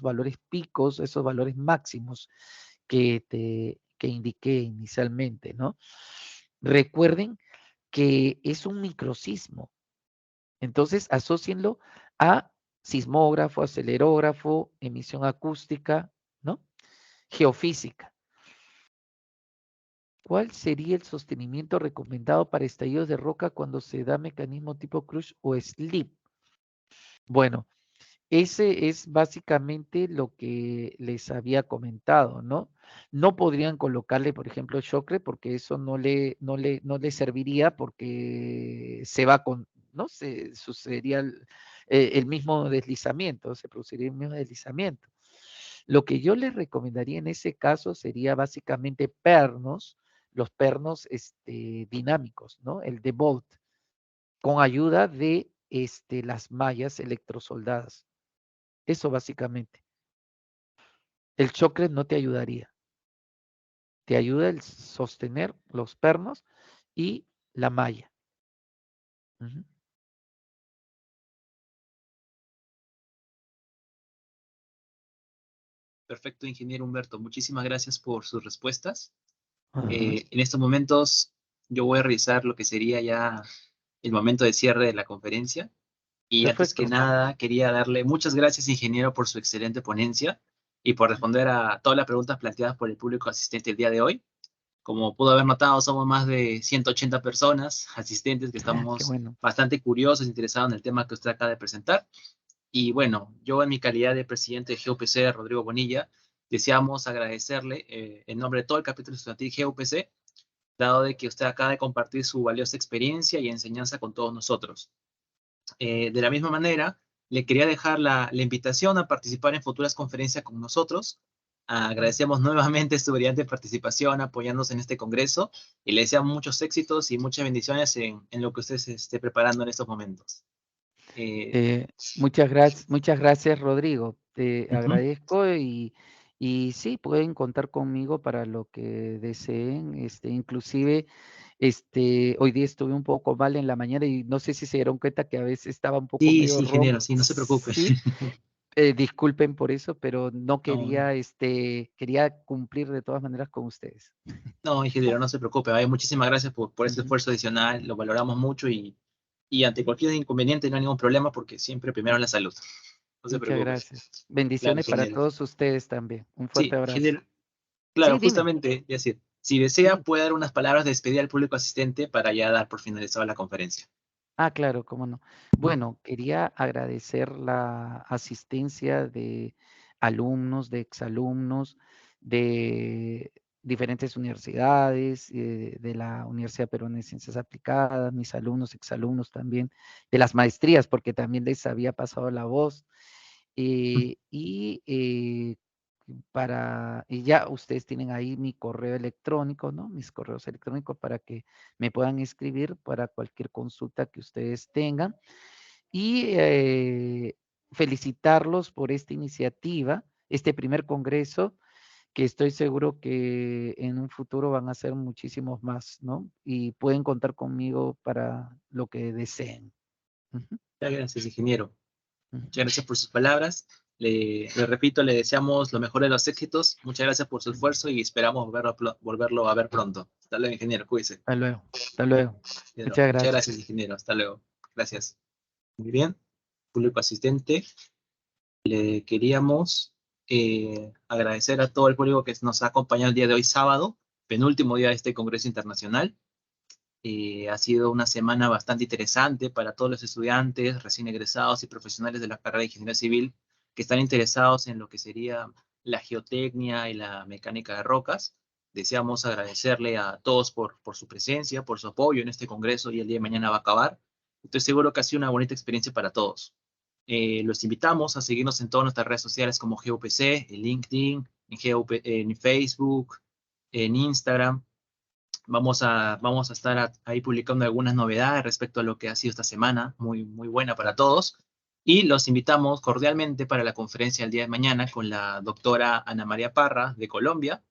valores picos, esos valores máximos que indiqué inicialmente, ¿no? Recuerden que es un microsismo, entonces asócienlo a sismógrafo, acelerógrafo, emisión acústica, ¿no? Geofísica. ¿Cuál sería el sostenimiento recomendado para estallidos de roca cuando se da mecanismo tipo crush o slip? Bueno, ese es básicamente lo que les había comentado, ¿no? No podrían colocarle, por ejemplo, Chocre porque eso no le serviría porque se va con, ¿no? Se sucedería el mismo deslizamiento, se produciría el mismo deslizamiento. Lo que yo les recomendaría en ese caso sería básicamente pernos, los pernos dinámicos, ¿no? El de Bolt, con ayuda de las mallas electrosoldadas. Eso básicamente. El chocre no te ayudaría. Te ayuda el sostener los pernos y la malla. Ujú. Perfecto, ingeniero Humberto. Muchísimas gracias por sus respuestas. Ajá. En estos momentos yo voy a revisar lo que sería ya el momento de cierre de la conferencia. Y antes que Perfecto. nada, quería darle muchas gracias, ingeniero, por su excelente ponencia y por responder a todas las preguntas planteadas por el público asistente el día de hoy. Como pudo haber notado, somos más de 180 personas asistentes que Qué estamos bueno. bastante curiosos, interesados en el tema que usted acaba de presentar. Y bueno, yo en mi calidad de presidente de GUPC, Rodrigo Bonilla, deseamos agradecerle en nombre de todo el capítulo estudiantil GUPC, dado de que usted acaba de compartir su valiosa experiencia y enseñanza con todos nosotros. De la misma manera, le quería dejar la invitación a participar en futuras conferencias con nosotros. Agradecemos nuevamente su brillante participación apoyándonos en este congreso y le deseamos muchos éxitos y muchas bendiciones en lo que usted se esté preparando en estos momentos. Muchas gracias, Rodrigo. Te Ujú. agradezco y sí, pueden contar conmigo para lo que deseen. Inclusive, hoy día estuve un poco mal en la mañana y no sé si se dieron cuenta que a veces estaba un poco Sí, medio sí, ingeniero, ronco. sí, no se preocupe. Sí, disculpen por eso, pero no No, quería, quería cumplir de todas maneras con ustedes. no, ingeniero, no se preocupe. Ay, muchísimas gracias por este Ujú. esfuerzo adicional, lo valoramos mucho y ante cualquier inconveniente no hay ningún problema porque siempre primero la salud. No se Muchas preocupe. gracias. Claro, Bendiciones para ingeniero. todos ustedes también. Un fuerte Sí, abrazo. ingeniero. Claro, Sí, dime. justamente, es decir, si desea, Sí. puede dar unas palabras de despedida al público asistente para ya dar por finalizada la conferencia. Claro, cómo no. Bueno, quería agradecer la asistencia de alumnos, de exalumnos, de diferentes universidades, de la Universidad Peruana de Ciencias Aplicadas, mis alumnos, exalumnos también, de las maestrías, porque también les había pasado la voz. Y y ya ustedes tienen ahí mi correo electrónico, ¿no? Mis correos electrónicos para que me puedan escribir para cualquier consulta que ustedes tengan. Y felicitarlos por esta iniciativa, este primer congreso, que estoy seguro que en un futuro van a ser muchísimos más, ¿no? Y pueden contar conmigo para lo que deseen. Ujú, Muchas gracias, ingeniero. ujú. Muchas gracias por sus palabras. Le repito, le deseamos lo mejor de los éxitos. Muchas gracias por su esfuerzo y esperamos volverlo a ver pronto. Hasta luego, ingeniero. Cuídese. Hasta luego. Hasta luego. Ingeniero. Muchas Muchas gracias. gracias, ingeniero. Hasta luego. Gracias. Muy bien. Público asistente. Le queríamos agradecer a todo el público que nos ha acompañado el día de hoy, sábado, penúltimo día de este Congreso Internacional. Ha sido una semana bastante interesante para todos los estudiantes, recién egresados y profesionales de la carrera de Ingeniería Civil que están interesados en lo que sería la geotecnia y la mecánica de rocas. Deseamos agradecerle a todos por su presencia, por su apoyo en este congreso y el día de mañana va a acabar. Estoy seguro que ha sido una bonita experiencia para todos. Los invitamos a seguirnos en todas nuestras redes sociales como GUPC, en LinkedIn, en Facebook, en Instagram. Vamos a estar ahí publicando algunas novedades respecto a lo que ha sido esta semana, muy, muy buena para todos. Y los invitamos cordialmente para la conferencia el día de mañana con la doctora Ana María Parra de Colombia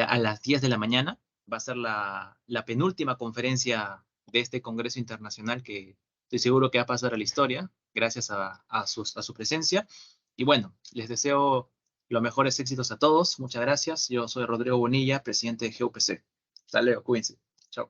a las 10 de la mañana. Va a ser la penúltima conferencia de este Congreso Internacional que estoy seguro que va a pasar a la historia gracias a su presencia. Y bueno, les deseo los mejores éxitos a todos. Muchas gracias. Yo soy Rodrigo Bonilla, presidente de GUPC. Hasta luego, cuídense. Chao.